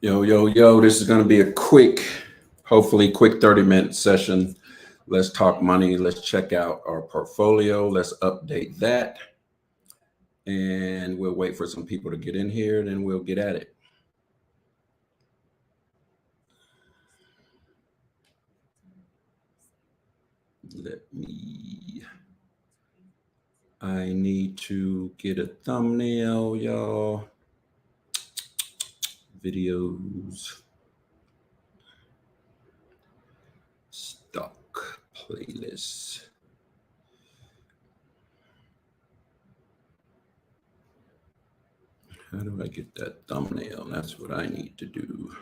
Yo, this is going to be a quick, hopefully quick 30-minute session. Let's talk money. Let's check out our portfolio. Let's update that. And we'll wait for some people to get in here, and then we'll get at it. I need to get a thumbnail, y'all. Videos. Stock playlist. How do I get that thumbnail? That's what I need to do.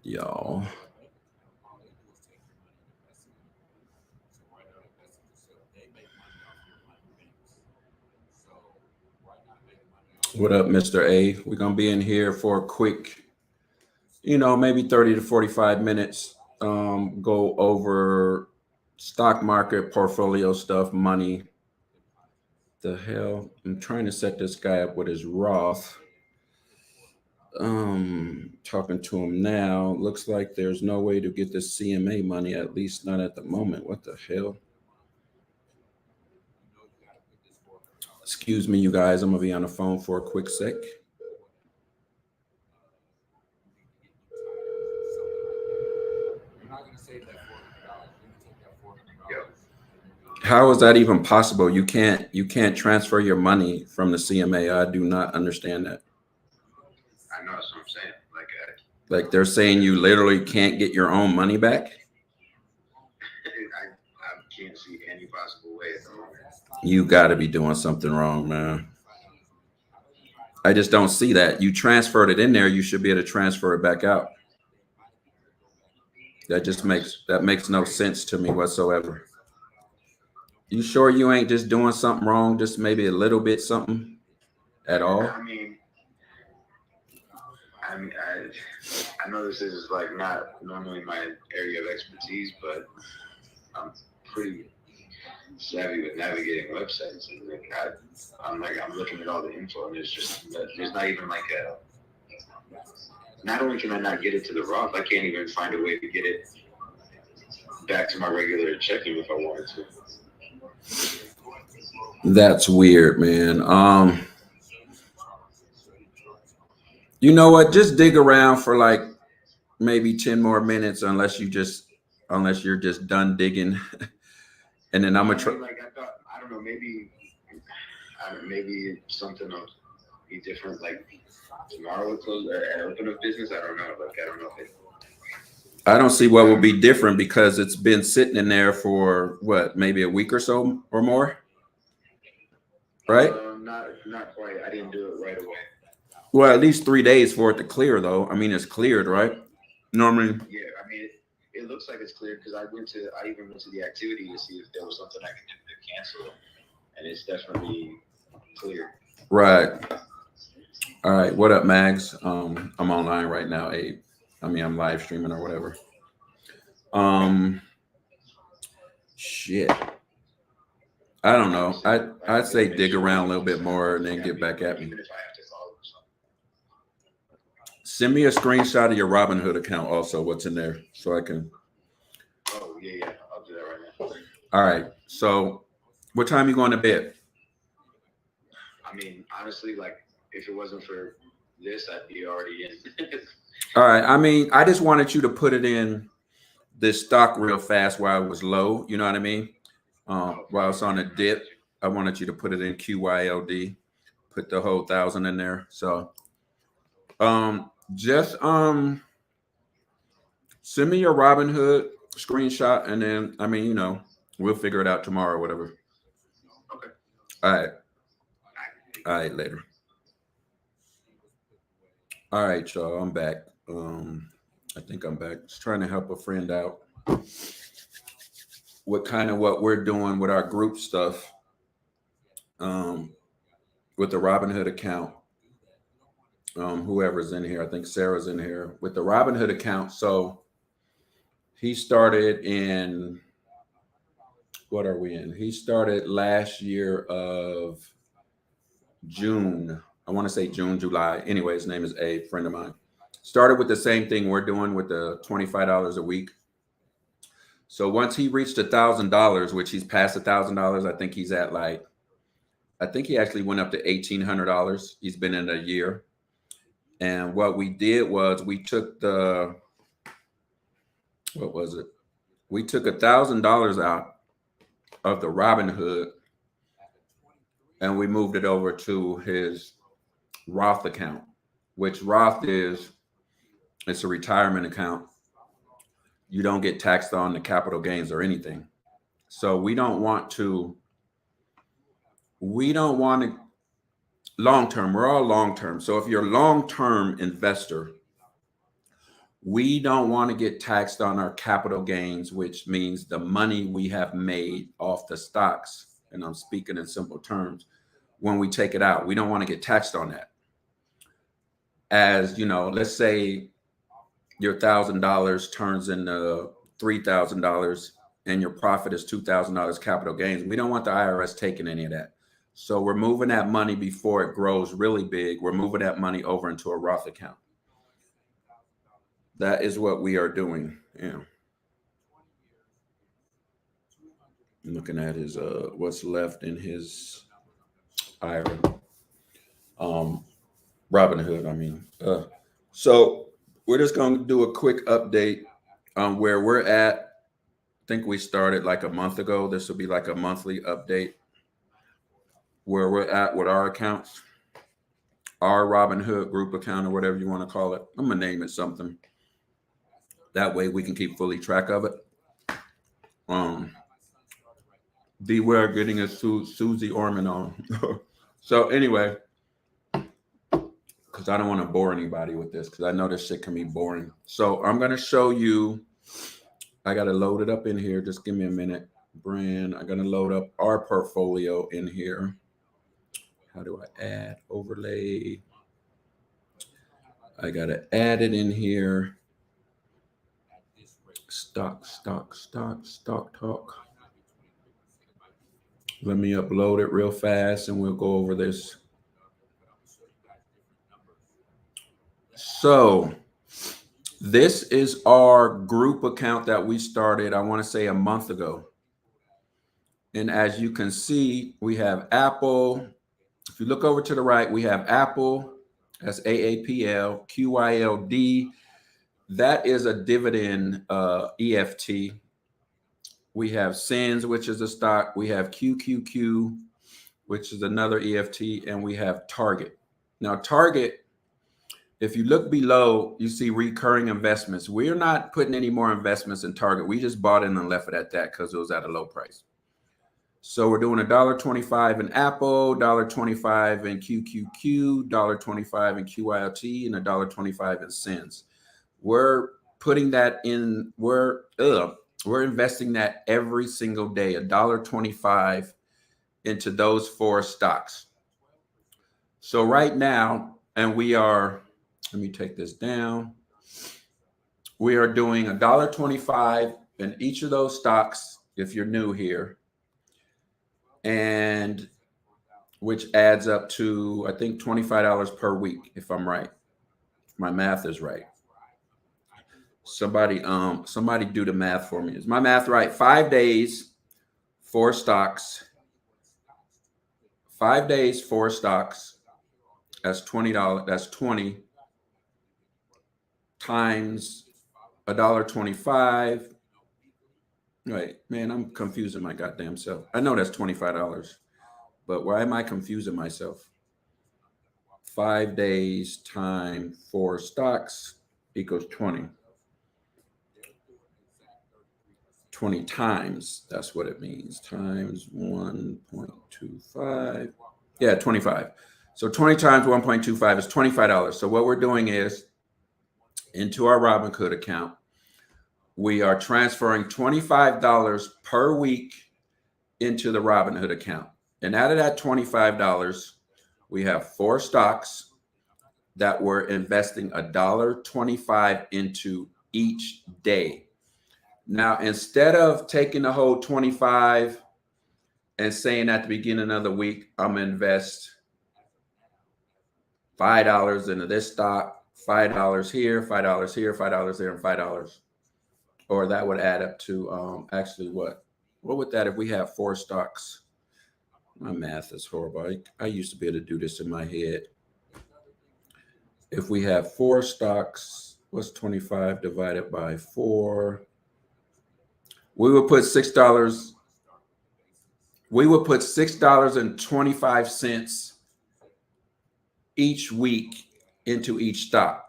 Y'all. What up, Mr. A? We're going to be in here for a quick, maybe 30 to 45 minutes. Go over stock market, portfolio stuff, money. The hell? I'm trying to set this guy up with his Roth. Talking to him now. Looks like there's no way to get the CMA money, at least not at the moment. What the hell? Excuse me, you guys. I'm going to be on the phone for a quick sec. How is that even possible? You can't transfer your money from the CMA. I do not understand that. I know that's what I'm saying. Like they're saying you literally can't get your own money back. I can't see any possible way at the moment. You got to be doing something wrong, man. I just don't see that. You transferred it in there. You should be able to transfer it back out. That makes no sense to me whatsoever. You sure you ain't just doing something wrong? Just maybe a little bit something at all? I know this is like not normally my area of expertise, but I'm pretty savvy with navigating websites, and I'm looking at all the info, and there's not even like a. Not only can I not get it to the Roth, I can't even find a way to get it back to my regular checking if I wanted to. That's weird, man. You know what? Just dig around for like maybe 10 more minutes, unless you're just done digging. And then I'm gonna try. I don't know. Maybe something will be different. Like tomorrow we'll close and open up business. I don't know. I don't see what will be different because it's been sitting in there for what, maybe a week or so or more, right? Not quite. I didn't do it right away. Well, at least 3 days for it to clear, though. I mean, it's cleared, right? Normally. Yeah, I mean, it looks like it's cleared because I even went to the activity to see if there was something I could do to cancel it, and it's definitely cleared. Right. All right. What up, Mags? I'm online right now, Abe. I'm live streaming or whatever. Shit. I don't know. I'd say dig around a little bit more and then get back at me. Send me a screenshot of your Robinhood account also, what's in there, so I can. Oh, yeah. I'll do that right now. All right. So what time are you going to bed? I mean, honestly, like if it wasn't for this, I'd be already in. All right. I mean, I just wanted you to put it in this stock real fast while it was low. You know what I mean? While it's on a dip, I wanted you to put it in QYLD, put the whole 1,000 in there. So, just send me your Robinhood screenshot, and then we'll figure it out tomorrow or whatever. Okay. All right, later. All right, y'all. I'm back. I think I'm back. Just trying to help a friend out with what we're doing with our group stuff. With the Robinhood account. Whoever's in here, I think Sarah's in here with the Robinhood account. So he started in, what are we in? He started last year of June. I want to say June, July. Anyway, his name is A, friend of mine. Started with the same thing we're doing with the $25 a week. So once he reached $1,000, which he's past $1,000, I think he's at like, I think he actually went up to $1,800. He's been in a year. And what we did was we took the, what was it? We took $1,000 out of the Robinhood and we moved it over to his Roth account, which Roth is, it's a retirement account. You don't get taxed on the capital gains or anything. So we don't want to long term. We're all long term. So if you're a long term investor, we don't want to get taxed on our capital gains, which means the money we have made off the stocks. And I'm speaking in simple terms. When we take it out, we don't want to get taxed on that. As you know, let's say your $1,000 turns into $3,000 and your profit is $2,000 capital gains. We don't want the IRS taking any of that. So we're moving that money before it grows really big. We're moving that money over into a Roth account. That is what we are doing. Yeah. I'm looking at his what's left in his IRA. Robinhood, I mean. So we're just going to do a quick update on where we're at. I think we started like a month ago. This will be like a monthly update where we're at with our accounts, our Robinhood group account or whatever you want to call it. I'm going to name it something. That way we can keep fully track of it. Beware getting a Susie Orman on. So anyway, because I don't want to bore anybody with this because I know this shit can be boring. So I'm going to show you. I got to load it up in here. Just give me a minute. Brand. I'm going to load up our portfolio in here. How do I add overlay? I got to add it in here. Stock talk. Let me upload it real fast and we'll go over this. So this is our group account that we started, I want to say a month ago. And as you can see, we have Apple. If you look over to the right, we have Apple, that's AAPL, QYLD. That is a dividend EFT. We have SINS, which is a stock. We have QQQ, which is another EFT. And we have Target. Now, Target, if you look below, you see recurring investments. We're not putting any more investments in Target. We just bought in and left it at that because it was at a low price. So we're doing $1.25 in Apple, $1.25 in QQQ, $1.25 in QILT, and $1.25 in SINS. We're putting that in, we're investing that every single day, $1.25 into those 4 stocks. So right now, and we are, let me take this down. We are doing $1.25 in each of those stocks, if you're new here, and which adds up to, I think, $25 per week, if I'm right. If my math is right. Somebody do the math for me. Is my math right? 5 days, 4 stocks. 5 days, 4 stocks. That's $20. That's 20 times $1.25. Wait, man, I'm confusing my goddamn self. I know that's $25, but why am I confusing myself? 5 days times 4 stocks equals 20. 20 times, that's what it means, times 1.25. Yeah, 25. So 20 times 1.25 is $25. So what we're doing is, into our Robinhood account, we are transferring $25 per week into the Robinhood account. And out of that $25, we have 4 stocks that we're investing $1.25 into each day. Now, instead of taking the whole 25 and saying at the beginning of the week, I'm going to invest $5 into this stock, $5 here, $5 here, $5 there, and $5. Or that would add up to actually what would that if we have 4 stocks? My math is horrible. I used to be able to do this in my head. If we have 4 stocks, what's 25 divided by 4? We would put $6. We would put $6.25 each week into each stock.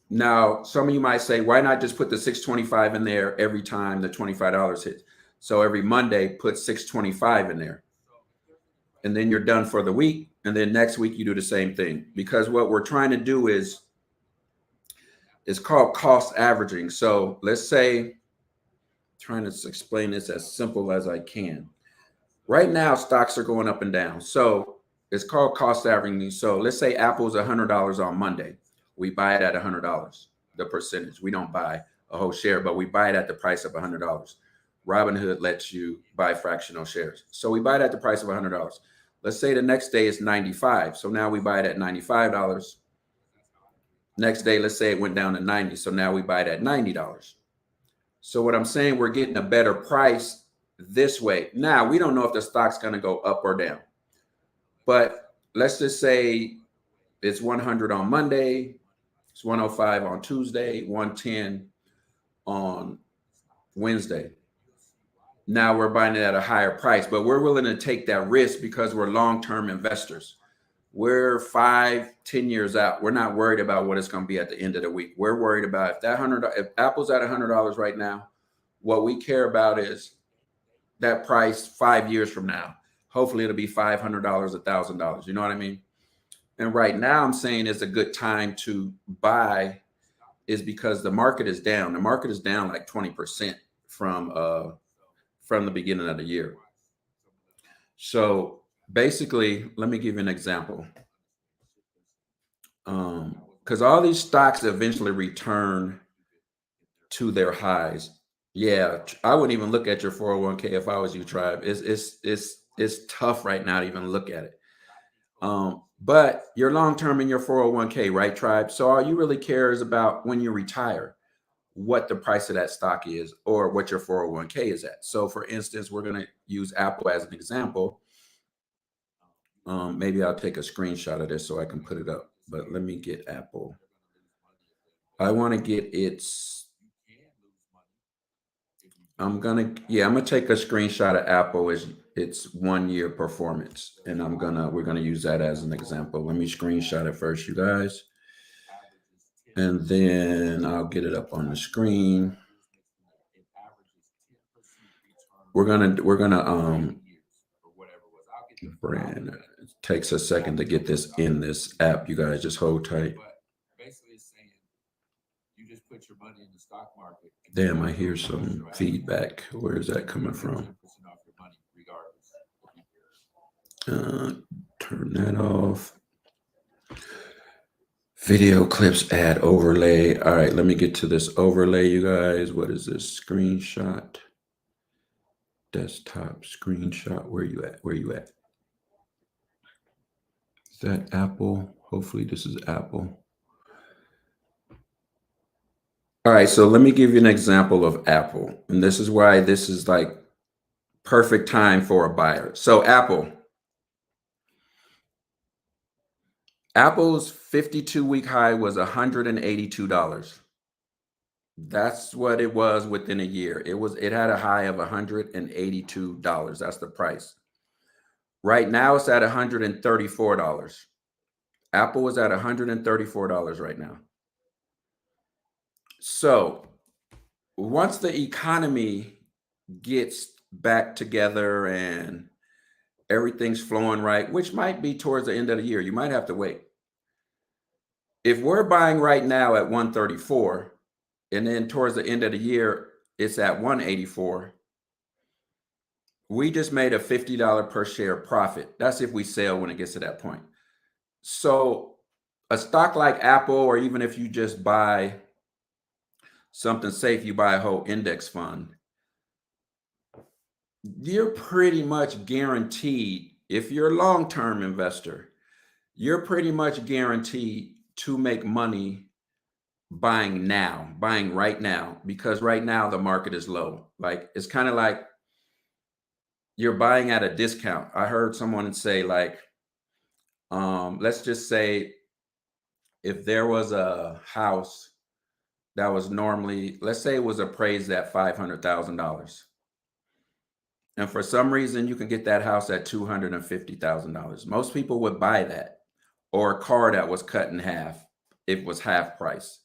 Now, some of you might say, why not just put the $6.25 in there every time the $25 hits? So every Monday, put $6.25 in there. And then you're done for the week. And then next week, you do the same thing. Because what we're trying to do is called cost averaging. So let's say, trying to explain this as simple as I can. Right now, stocks are going up and down. So it's called cost averaging. So let's say Apple's $100 on Monday. We buy it at $100, the percentage. We don't buy a whole share, but we buy it at the price of $100. Robinhood lets you buy fractional shares. So we buy it at the price of $100. Let's say the next day is 95. So now we buy it at $95. Next day, let's say it went down to 90. So now we buy it at $90. So what I'm saying, we're getting a better price this way. Now, we don't know if the stock's going to go up or down. But let's just say it's 100 on Monday. It's 105 on Tuesday, 110 on Wednesday. Now we're buying it at a higher price, but we're willing to take that risk because we're long-term investors. We're 5, 10 years out. We're not worried about what it's going to be at the end of the week. We're worried about if Apple's at $100 right now, what we care about is that price 5 years from now. Hopefully it'll be $500, $1,000. You know what I mean? And right now I'm saying it's a good time to buy is because the market is down. The market is down like 20% from the beginning of the year. So basically, let me give you an example. Because all these stocks eventually return to their highs. Yeah, I wouldn't even look at your 401k if I was you, Tribe. It's tough right now to even look at it. But you're long-term in your 401k, right, Tribe? So all you really care is about when you retire, what the price of that stock is or what your 401k is at. So for instance, we're going to use Apple as an example. Maybe I'll take a screenshot of this so I can put it up, but let me get Apple. I want to get I'm going to take a screenshot of Apple as its 1 year performance. And we're going to use that as an example. Let me screenshot it first, you guys. And then I'll get it up on the screen. We're gonna brand. It takes a second to get this in this app. You guys just hold tight. Basically, it's saying you just put your money in the stock market. Damn, I hear some feedback. Where is that coming from? Turn that off. Video clips, add overlay. All right, let me get to this overlay, you guys. What is this? Screenshot. Desktop screenshot. Where you at? Where you at? Is that Apple? Hopefully this is Apple. All right, so let me give you an example of Apple. And this is why this is like perfect time for a buyer. So Apple's 52-week high was $182. That's what it was within a year. It had a high of $182. That's the price. Right now it's at $134. Apple is at $134 right now. So once the economy gets back together and everything's flowing right, which might be towards the end of the year, you might have to wait. If we're buying right now at 134, and then towards the end of the year, it's at 184, we just made a $50 per share profit. That's if we sell when it gets to that point. So a stock like Apple, or even if you just buy something safe, you buy a whole index fund, you're pretty much guaranteed, if you're a long-term investor, you're pretty much guaranteed to make money buying right now, because right now the market is low. Like it's kind of like you're buying at a discount. I heard someone say like, let's just say if there was a house that was normally, let's say it was appraised at $500,000. And for some reason, you can get that house at $250,000. Most people would buy that, or a car that was cut in half. It was half price.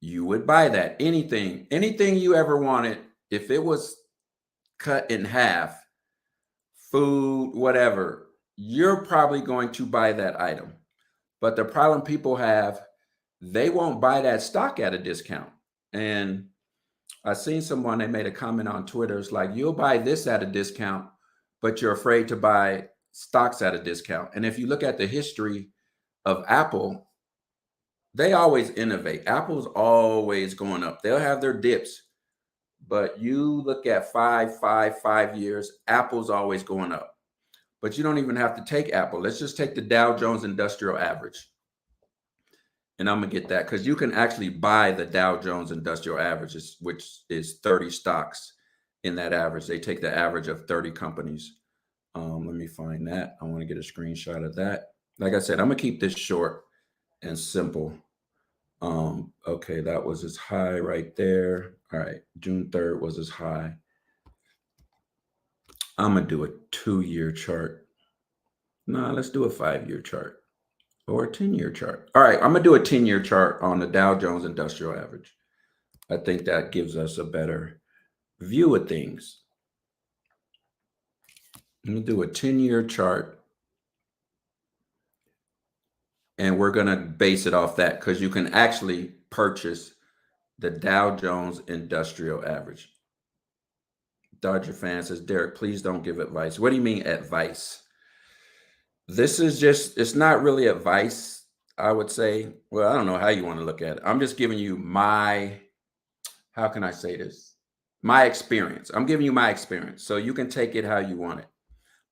You would buy that. Anything you ever wanted, if it was cut in half, food, whatever, you're probably going to buy that item. But the problem people have, they won't buy that stock at a discount. And I seen someone, they made a comment on Twitter. It's like, you'll buy this at a discount, but you're afraid to buy stocks at a discount. And if you look at the history of Apple, they always innovate. Apple's always going up. They'll have their dips, but you look at 5 years, Apple's always going up. But you don't even have to take Apple. Let's just take the Dow Jones Industrial Average. And I'm going to get that because you can actually buy the Dow Jones Industrial Averages, which is 30 stocks in that average. They take the average of 30 companies. Let me find that. I want to get a screenshot of that. Like I said, I'm going to keep this short and simple. Okay, that was his high right there. All right, June 3rd was his high. I'm going to do a 2-year chart. No, let's do a 5-year chart. Or a 10-year chart. All right, I'm going to do a 10-year chart on the Dow Jones Industrial Average. I think that gives us a better view of things. I'm going to do a 10-year chart. And we're going to base it off that because you can actually purchase the Dow Jones Industrial Average. Dodger fan says, Derek, please don't give advice. What do you mean advice? This is just, it's not really advice, I would say. Well, I don't know how you want to look at it. I'm just giving you my, how can I say this? My experience. I'm giving you my experience. So you can take it how you want it.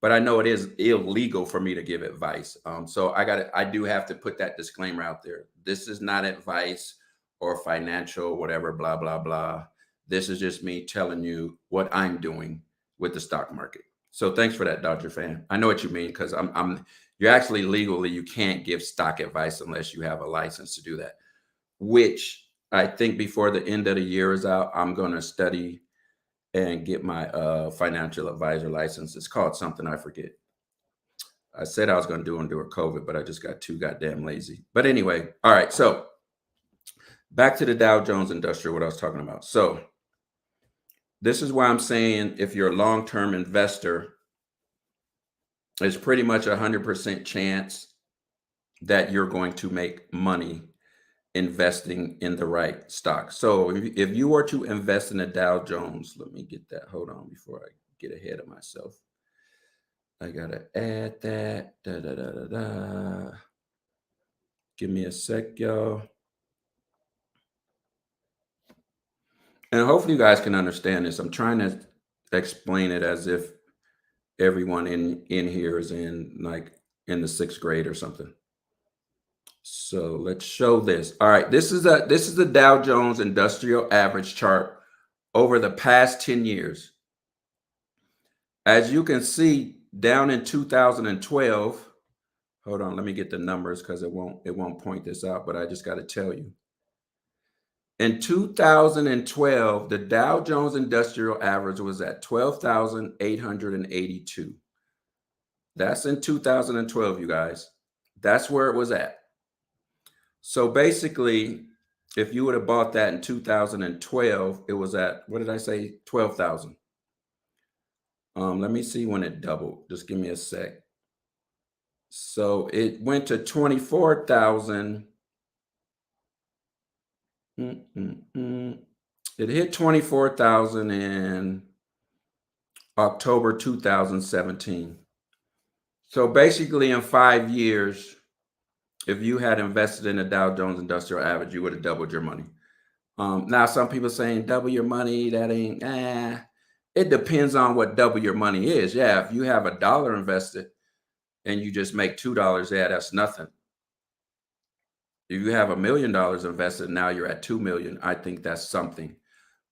But I know it is illegal for me to give advice. So I do have to put that disclaimer out there. This is not advice or financial, whatever, blah, blah, blah. This is just me telling you what I'm doing with the stock market. So thanks for that, Dodger fan. I know what you mean because you're actually legally, you can't give stock advice unless you have a license to do that, which I think before the end of the year is out, I'm going to study and get my financial advisor license. It's called something I forget. I said I was going to do it during COVID, but I just got too goddamn lazy. But anyway, all right. So back to the Dow Jones Industrial, what I was talking about. So this is why I'm saying if you're a long-term investor, it's pretty much 100% chance that you're going to make money investing in the right stock. So if you were to invest in the Dow Jones, let me get that. Hold on before I get ahead of myself. I got to add that. Give me a sec, y'all. And hopefully you guys can understand this. I'm trying to explain it as if everyone in here is in like in the 6th grade or something. So let's show this. All right, this is the Dow Jones Industrial Average chart over the past 10 years. As you can see, down in 2012, hold on, let me get the numbers because it won't point this out, but I just got to tell you. In 2012, the Dow Jones Industrial Average was at 12,882. That's in 2012, you guys. That's where it was at. So basically, if you would have bought that in 2012, it was at, what did I say? 12,000. Let me see when it doubled. Just give me a sec. So it went to 24,000. It hit 24,000 in October 2017. So basically in 5 years, if you had invested in the Dow Jones Industrial Average, you would have doubled your money. Now, some people saying double your money, that ain't, it depends on what double your money is. Yeah, if you have $1 invested, and you just make $2, yeah, that's nothing. If you have $1 million invested, now you're at 2 million. I think that's something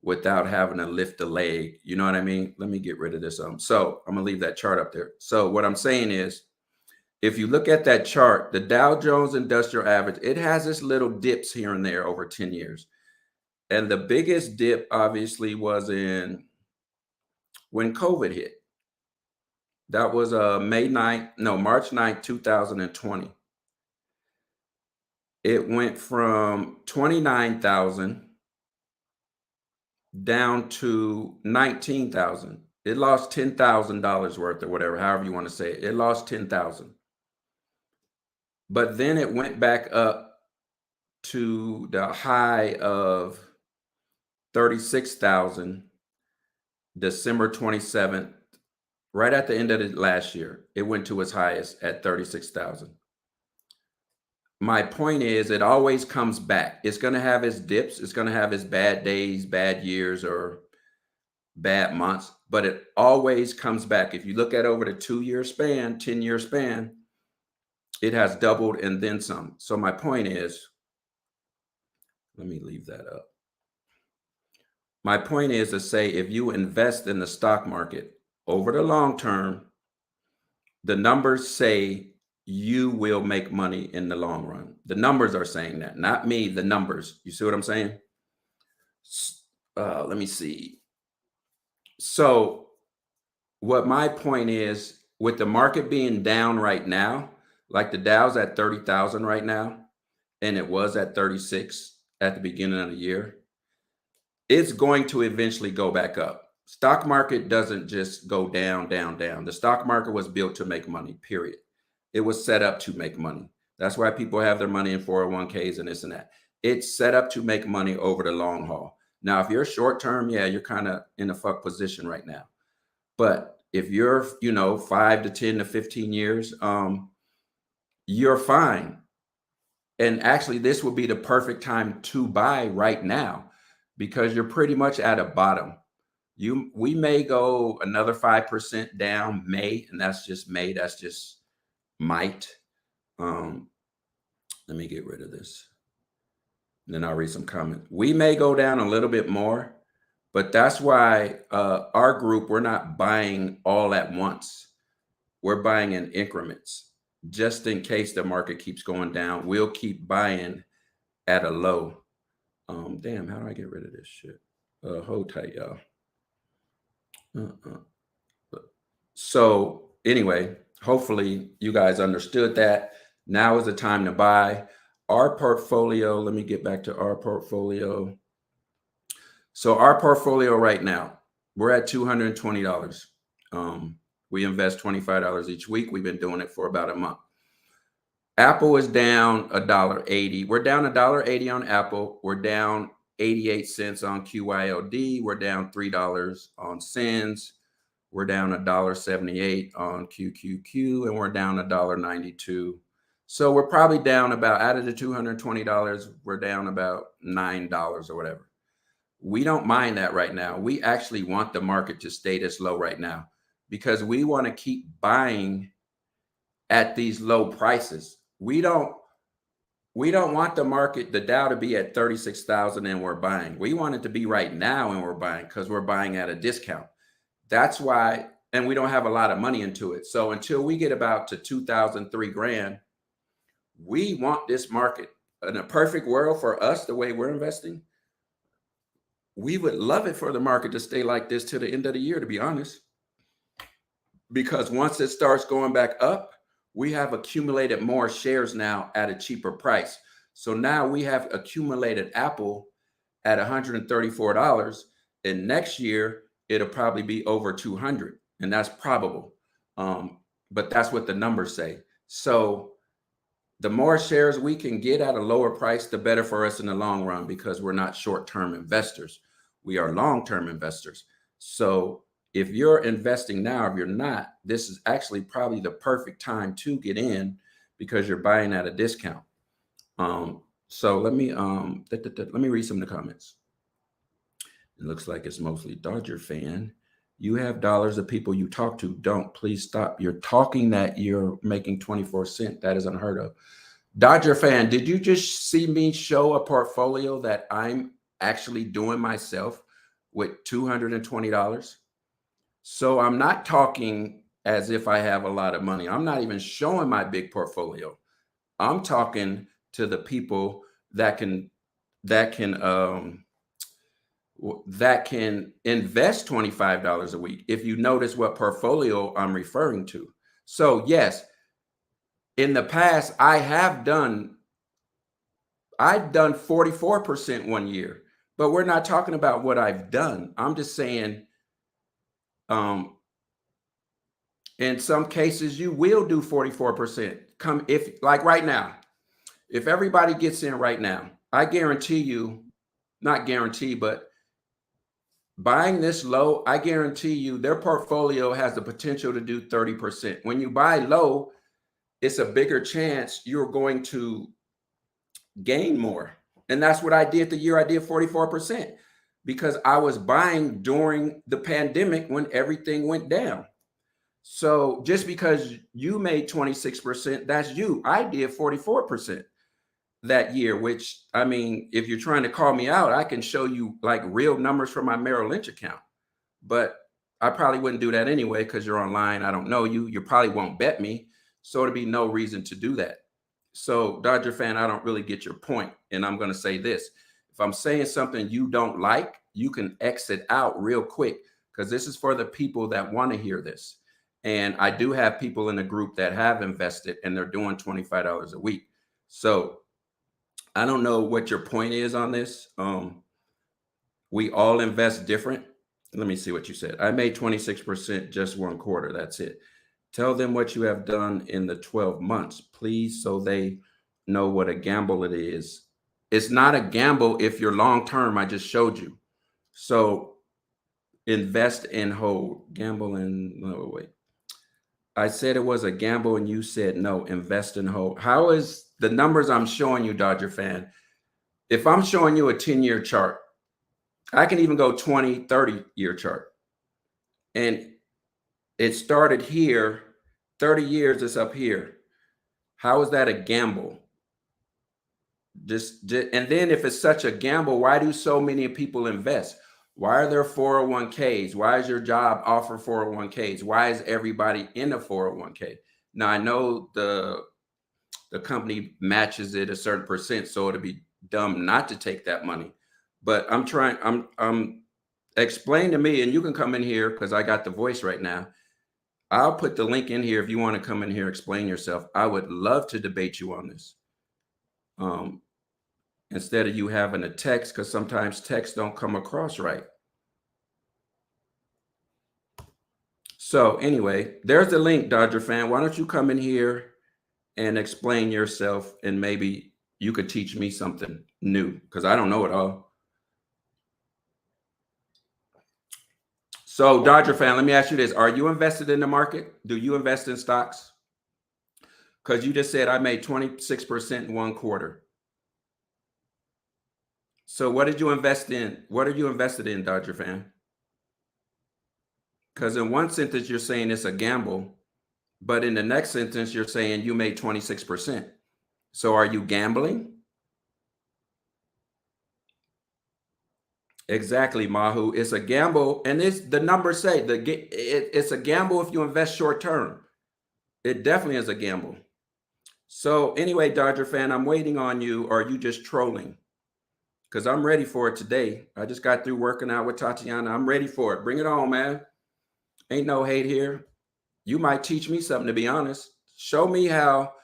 without having to lift a leg. You know what I mean? Let me get rid of this. So I'm gonna leave that chart up there. So what I'm saying is, if you look at that chart, the Dow Jones Industrial Average, it has its little dips here and there over 10 years. And the biggest dip obviously was in when COVID hit. That was March 9th, 2020. It went from 29,000 down to 19,000. It lost $10,000 worth or whatever, however you want to say it. It lost 10,000. But then it went back up to the high of 36,000 December 27th, right at the end of the last year. It went to its highest at 36,000. My point is, it always comes back. It's going to have its dips. It's going to have its bad days, bad years, or bad months, but it always comes back. If you look at over the 2-year span, 10-year span, it has doubled and then some. So my point is, let me leave that up. My point is to say, if you invest in the stock market over the long term, the numbers say you will make money in the long run. The numbers are saying that, not me, the numbers. You see what I'm saying? Let me see. So what my point is, with the market being down right now, like the Dow's at 30,000 right now, and it was at 36 at the beginning of the year, it's going to eventually go back up. Stock market doesn't just go down, down, down. The stock market was built to make money, period. It was set up to make money. That's why people have their money in 401ks and this and that. It's set up to make money over the long haul. Now, if you're short term, yeah, you're kind of in a fuck position right now. But if you're, 5 to 10 to 15 years, you're fine. And actually, this would be the perfect time to buy right now, because you're pretty much at a bottom. We may go another 5% down, and that's just may, that's just might. Let me get rid of this. And then I'll read some comments. We may go down a little bit more, but that's why our group, we're not buying all at once. We're buying in increments, just in case the market keeps going down. We'll keep buying at a low. Damn, how do I get rid of this shit? Hold tight, y'all. So anyway, hopefully you guys understood that. Now is the time to buy. Our portfolio, let me get back to our portfolio. So our portfolio right now, we're at $220. We invest $25 each week. We've been doing it for about a month. Apple is down $1.80. We're down $1.80 on Apple. We're down 88 cents on QYLD. We're down $3 on SINs. We're down $1.78 on QQQ, and we're down $1.92. So we're probably down about, out of the $220, we're down about $9 or whatever. We don't mind that right now. We actually want the market to stay this low right now, because we want to keep buying at these low prices. We don't want the market, the Dow, to be at 36,000 and we're buying. We want it to be right now and we're buying, because we're buying at a discount. That's why, and we don't have a lot of money into it. So until we get about to 2,000, $3,000, we want this market. In a perfect world for us, the way we're investing, we would love it for the market to stay like this till the end of the year, to be honest. Because once it starts going back up, we have accumulated more shares now at a cheaper price. So now we have accumulated Apple at $134, and next year it'll probably be over 200, and that's probable. But that's what the numbers say. So the more shares we can get at a lower price, the better for us in the long run, because we're not short-term investors. We are long-term investors. So if you're investing now, if you're not, this is actually probably the perfect time to get in, because you're buying at a discount. So let me read some of the comments. It looks like it's mostly Dodger fan. You have dollars. The people you talk to don't. Please stop. You're talking that you're making 24 cents. That is unheard of. Dodger fan, did you just see me show a portfolio that I'm actually doing myself with $220? So I'm not talking as if I have a lot of money. I'm not even showing my big portfolio. I'm talking to the people that can that can that can invest $25 a week. If you notice what portfolio I'm referring to. So yes, in the past I've done 44% one year, but we're not talking about what I've done. I'm just saying um in some cases you will do 44%. Come if like right now, if everybody gets in right now, I guarantee you, not guarantee, but buying this low, I guarantee you their portfolio has the potential to do 30%. When you buy low, it's a bigger chance you're going to gain more. And that's what I did the year I did 44% because I was buying during the pandemic when everything went down. So just because you made 26%, that's you. I did 44% that year, which I mean, if you're trying to call me out, I can show you like real numbers from my Merrill Lynch account. But I probably wouldn't do that anyway because you're online. I don't know you. You probably won't bet me. So there'd be no reason to do that. So, Dodger fan, I don't really get your point. And I'm going to say this. If I'm saying something you don't like, you can exit out real quick because this is for the people that want to hear this. And I do have people in the group that have invested and they're doing $25 a week. So I don't know what your point is on this. We all invest different. Let me see what you said. I made 26% just one quarter. That's it. Tell them what you have done in the 12 months, please, so they know what a gamble it is. It's not a gamble if you're long term. I just showed you. So invest and hold. Gamble and no, wait. I said it was a gamble and you said no, invest and hold. How is the numbers I'm showing you, Dodger fan? If I'm showing you a 10-year chart, I can even go 20, 30-year chart. And it started here, 30 years, it's up here. How is that a gamble? And then if it's such a gamble, why do so many people invest? Why are there 401ks? Why is your job offer 401ks? Why is everybody in a 401k? Now I know the company matches it a certain percent, so it'd be dumb not to take that money. But I'm explain to me, and you can come in here because I got the voice right now. I'll put the link in here if you want to come in here, explain yourself. I would love to debate you on this. Instead of you having a text, because sometimes texts don't come across right. So anyway, there's the link, Dodger fan. Why don't you come in here and explain yourself, and maybe you could teach me something new because I don't know it all. So Dodger fan, let me ask you this. Are you invested in the market? Do you invest in stocks? Because you just said I made 26% in one quarter. So what did you invest in? What are you invested in, Dodger fan? Because in one sentence, you're saying it's a gamble, but in the next sentence, you're saying you made 26%. So are you gambling? Exactly, Mahu. It's a gamble. And it's the numbers say it's a gamble if you invest short term. It definitely is a gamble. So anyway, Dodger fan, I'm waiting on you. Or are you just trolling? Because I'm ready for it today. I just got through working out with Tatiana. I'm ready for it. Bring it on, man. Ain't no hate here. You might teach me something, to be honest. Show me how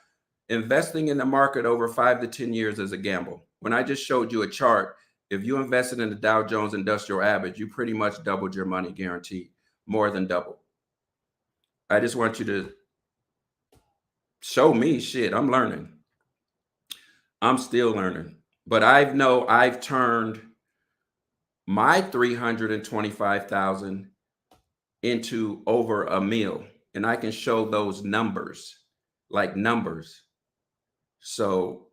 investing in the market over 5 to 10 years is a gamble. When I just showed you a chart, if you invested in the Dow Jones Industrial Average, you pretty much doubled your money, guaranteed. More than double. I just want you to show me shit. I'm learning. I'm still learning. But I've turned my 325,000 into over a mil, and I can show those numbers, like numbers. So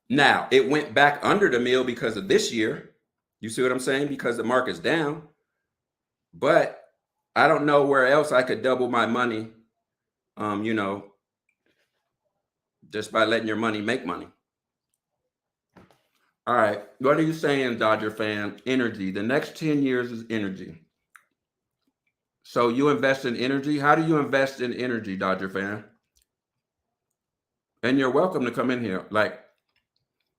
now it went back under the mil because of this year. You see what I'm saying? Because the market's down. But I don't know where else I could double my money, you know, just by letting your money make money. All right. What are you saying, Dodger fan? Energy. The next 10 years is energy. So you invest in energy. How do you invest in energy, Dodger fan? And you're welcome to come in here. Like,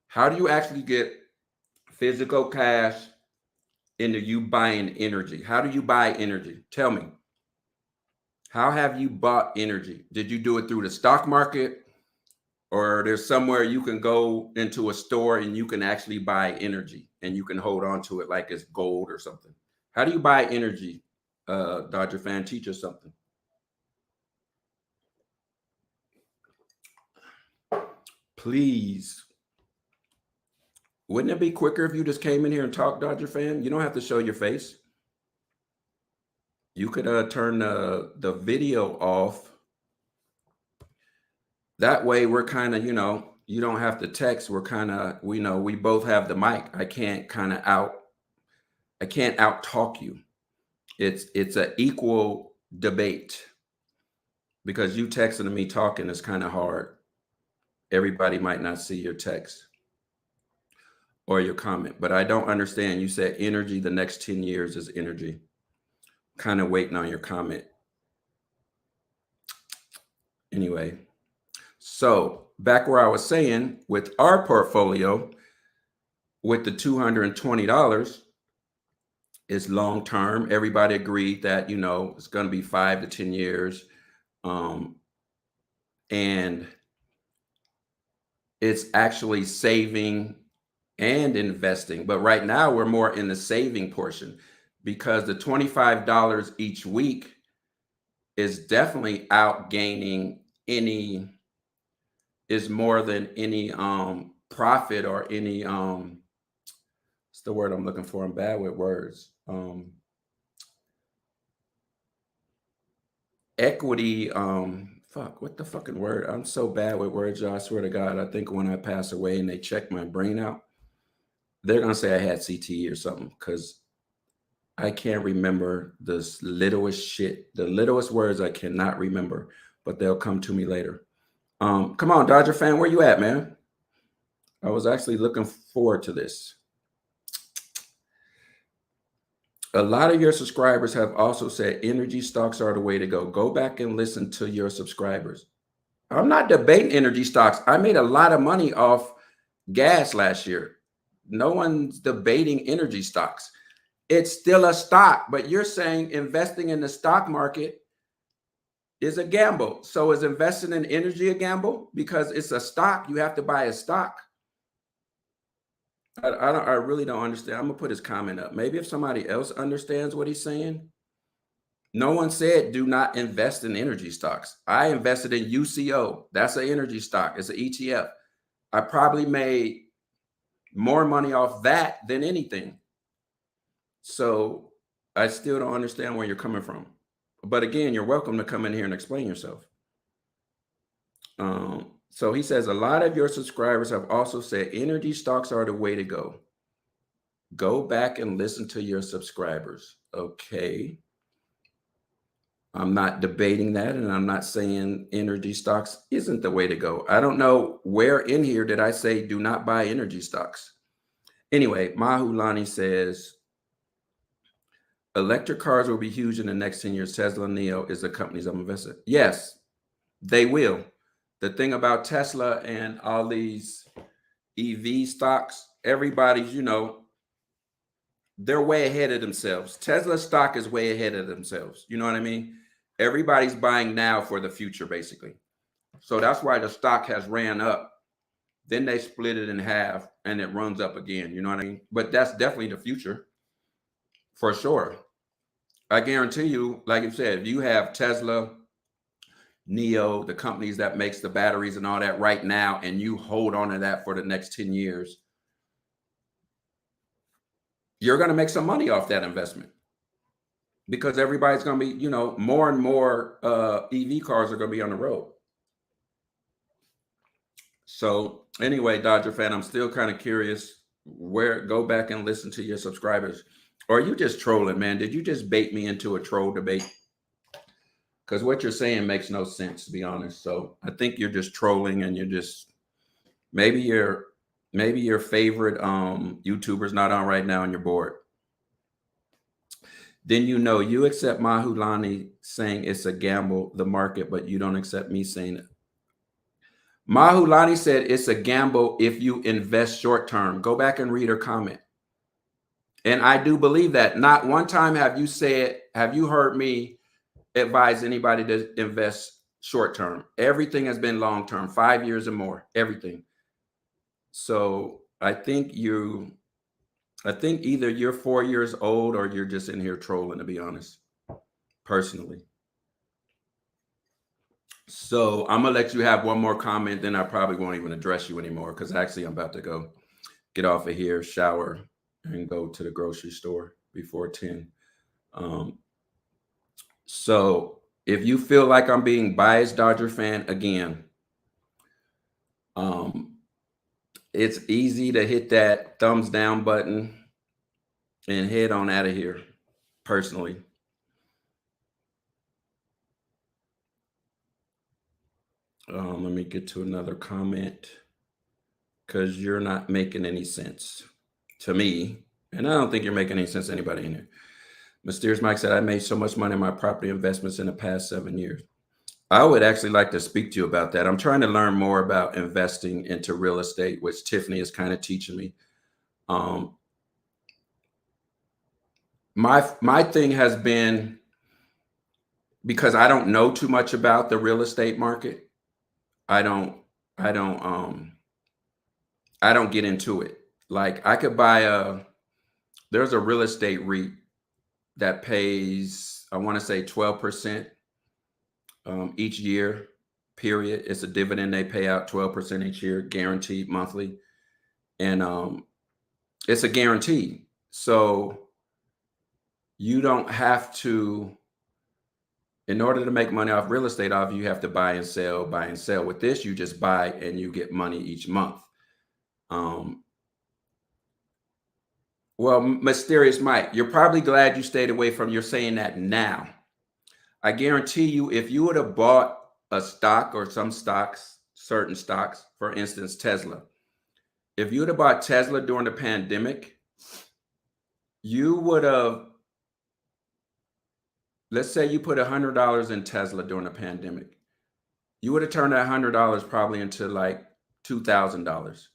how do you actually get physical cash into you buying energy? How do you buy energy? Tell me. How have you bought energy? Did you do it through the stock market? Or there's somewhere you can go into a store and you can actually buy energy and you can hold on to it like it's gold or something? How do you buy energy? Dodger fan, teach us something. Please. Wouldn't it be quicker if you just came in here and talked, Dodger fan? You don't have to show your face. You could turn the video off. That way we're kind of, you don't have to text. We're kind of, we both have the mic. I can't out talk you. It's an equal debate, because you texting me talking is kind of hard. Everybody might not see your text or your comment, but I don't understand. You said energy, the next 10 years is energy. Kind of waiting on your comment. Anyway, so back where I was saying, with our portfolio, with the $220 is long term. Everybody agreed that, it's going to be 5 to 10 years. And it's actually saving and investing. But right now we're more in the saving portion, because the $25 each week is definitely outgaining is more than any profit or any what's the word I'm looking for? I'm bad with words. Equity, what the fucking word? I'm so bad with words, y'all. I swear to God, I think when I pass away and they check my brain out, they're gonna say I had CTE or something, because I can't remember the littlest shit. The littlest words I cannot remember, but they'll come to me later. Come on, Dodger fan, where you at, man? I was actually looking forward to this. A lot of your subscribers have also said energy stocks are the way to go. Go back and listen to your subscribers. I'm not debating energy stocks. I made a lot of money off gas last year. No one's debating energy stocks. It's still a stock, but you're saying investing in the stock market is a gamble. So is investing in energy a gamble? Because it's a stock, you have to buy a stock. I really don't understand. I'm gonna put his comment up. Maybe if somebody else understands what he's saying. No one said do not invest in energy stocks. I invested in UCO. That's an energy stock. It's an ETF. I probably made more money off that than anything. So I still don't understand where you're coming from. But again, you're welcome to come in here and explain yourself. So he says, a lot of your subscribers have also said energy stocks are the way to go. Go back and listen to your subscribers. Okay. I'm not debating that, and I'm not saying energy stocks isn't the way to go. I don't know where in here did I say do not buy energy stocks. Anyway, Mahulani says, electric cars will be huge in the next 10 years. Tesla Neo is the companies I'm invested. Yes, they will. The thing about Tesla and all these EV stocks, everybody's, they're way ahead of themselves. Tesla stock is way ahead of themselves. You know what I mean? Everybody's buying now for the future, basically. So that's why the stock has ran up. Then they split it in half and it runs up again. You know what I mean? But that's definitely the future for sure. I guarantee you, like you said, if you have Tesla, Neo, the companies that makes the batteries and all that right now, and you hold on to that for the next 10 years, you're going to make some money off that investment, because everybody's going to be, more and more EV cars are going to be on the road. So anyway, Dodger fan, I'm still kind of curious. Go back and listen to your subscribers. Or are you just trolling, man? Did you just bait me into a troll debate? Because what you're saying makes no sense, to be honest. So I think you're just trolling, and you're just maybe your favorite YouTuber's not on right now and you're bored. Then you accept Mahulani saying it's a gamble, the market, but you don't accept me saying it. Mahulani said it's a gamble if you invest short term. Go back and read her comment. And I do believe that. Not one time have you heard me advise anybody to invest short term. Everything has been long term, 5 years or more, everything. So I think either you're 4 years old or you're just in here trolling, to be honest, personally. So I'm gonna let you have one more comment, then I probably won't even address you anymore, because actually I'm about to go get off of here, shower, and go to the grocery store before 10. So if you feel like I'm being biased Dodger fan, again, it's easy to hit that thumbs down button and head on out of here, personally. Let me get to another comment, because you're not making any sense to me. And I don't think you're making any sense to anybody in here. Mysterious Mike said, I made so much money in my property investments in the past 7 years. I would actually like to speak to you about that. I'm trying to learn more about investing into real estate, which Tiffany is kind of teaching me. My thing has been, because I don't know too much about the real estate market, I don't get into it. Like, I could buy there's a real estate REIT that pays, I want to say 12% each year, period. It's a dividend they pay out 12% each year, guaranteed monthly. And it's a guarantee. So you don't have to, in order to make money off real estate, you have to buy and sell, buy and sell. With this, you just buy and you get money each month. Well, Mysterious Mike, you're probably glad you stayed away from, you're saying that now. I guarantee you, if you would have bought a stock or some stocks, certain stocks, for instance, Tesla, if you would have bought Tesla during the pandemic, you would have, let's say you put $100 in Tesla during the pandemic, you would have turned that $100 probably into like $2,000.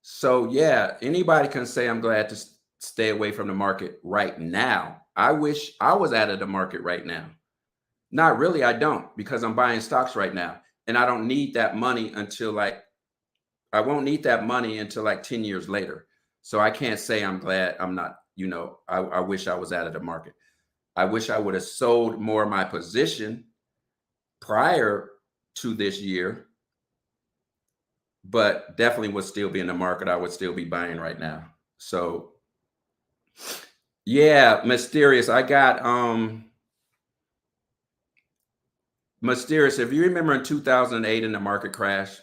So yeah, anybody can say I'm glad to stay away from the market right now. I wish I was out of the market right now. Not really, I don't, because I'm buying stocks right now, and I don't need that money until I won't need that money until like 10 years later. So I can't say I'm glad I'm not, I wish I was out of the market. I wish I would have sold more of my position prior to this year, but definitely would still be in the market. I would still be buying right now. So yeah, Mysterious, I got Mysterious, if you remember in 2008 in the market crash,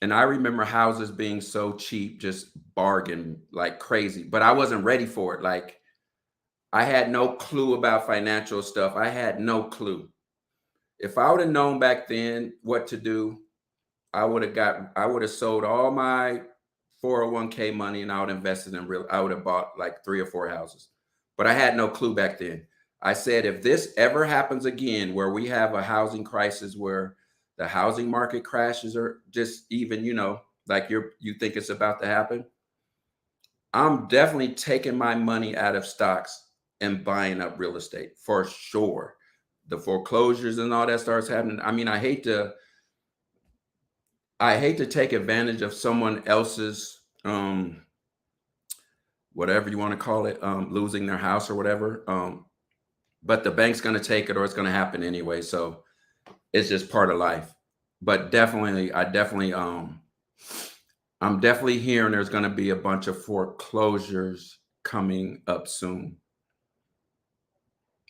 and I remember houses being so cheap, just bargain like crazy, but I wasn't ready for it. Like, I had no clue about financial stuff. I had no clue. If I would have known back then what to do, I would have sold all my 401k money, and I would have invested in I would have bought like 3 or 4 houses. But I had no clue back then. I said, if this ever happens again, where we have a housing crisis, where the housing market crashes, or just even, like you think it's about to happen, I'm definitely taking my money out of stocks and buying up real estate for sure. The foreclosures and all that starts happening. I mean, I hate to take advantage of someone else's, whatever you want to call it, losing their house or whatever. But the bank's going to take it, or it's going to happen anyway. So it's just part of life. But definitely, I'm definitely hearing there's going to be a bunch of foreclosures coming up soon.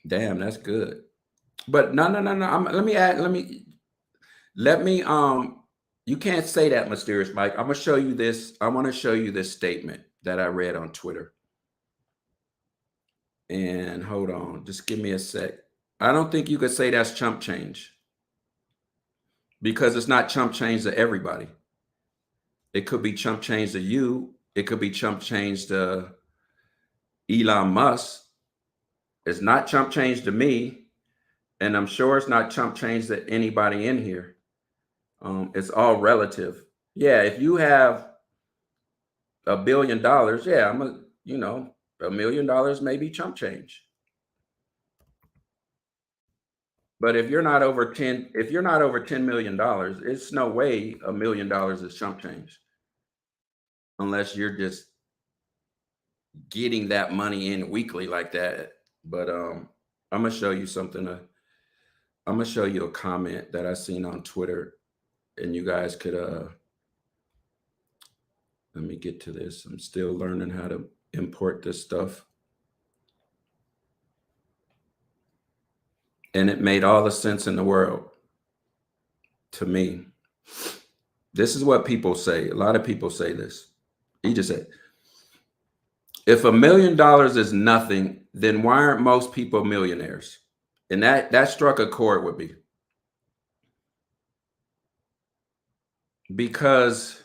Damn, that's good. But no. Let me, you can't say that, Mysterious Mike. I'm going to show you this. I want to show you this statement that I read on Twitter. And hold on, just give me a sec. I don't think you could say that's chump change because it's not chump change to everybody. It could be chump change to you. It could be chump change to Elon Musk. It's not chump change to me. And I'm sure it's not chump change to anybody in here. It's all relative. Yeah, if you have $1 billion, yeah, $1 million may be chump change. But if you're not over 10, if you're not over $10 million, it's no way $1 million is chump change. Unless you're just getting that money in weekly like that. But I'm gonna show you something. I'm gonna show you a comment that I seen on Twitter, and you guys could let me get to this. I'm still learning how to import this stuff. And it made all the sense in the world to me. This is what people say. A lot of people say this. He just said, if $1 million is nothing, then why aren't most people millionaires? And that struck a chord with me. Because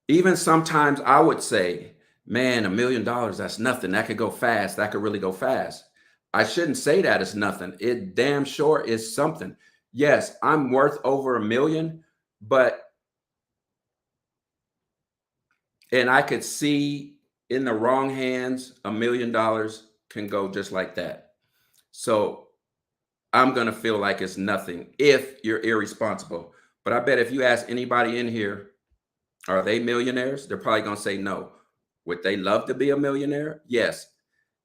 even sometimes I would say, man, $1 million, that's nothing. That could go fast. That could really go fast. I shouldn't say that it's nothing. It damn sure is something. Yes, I'm worth over $1 million, and I could see in the wrong hands, $1 million can go just like that. So I'm going to feel like it's nothing if you're irresponsible. But I bet if you ask anybody in here, are they millionaires? They're probably going to say no. Would they love to be a millionaire? Yes.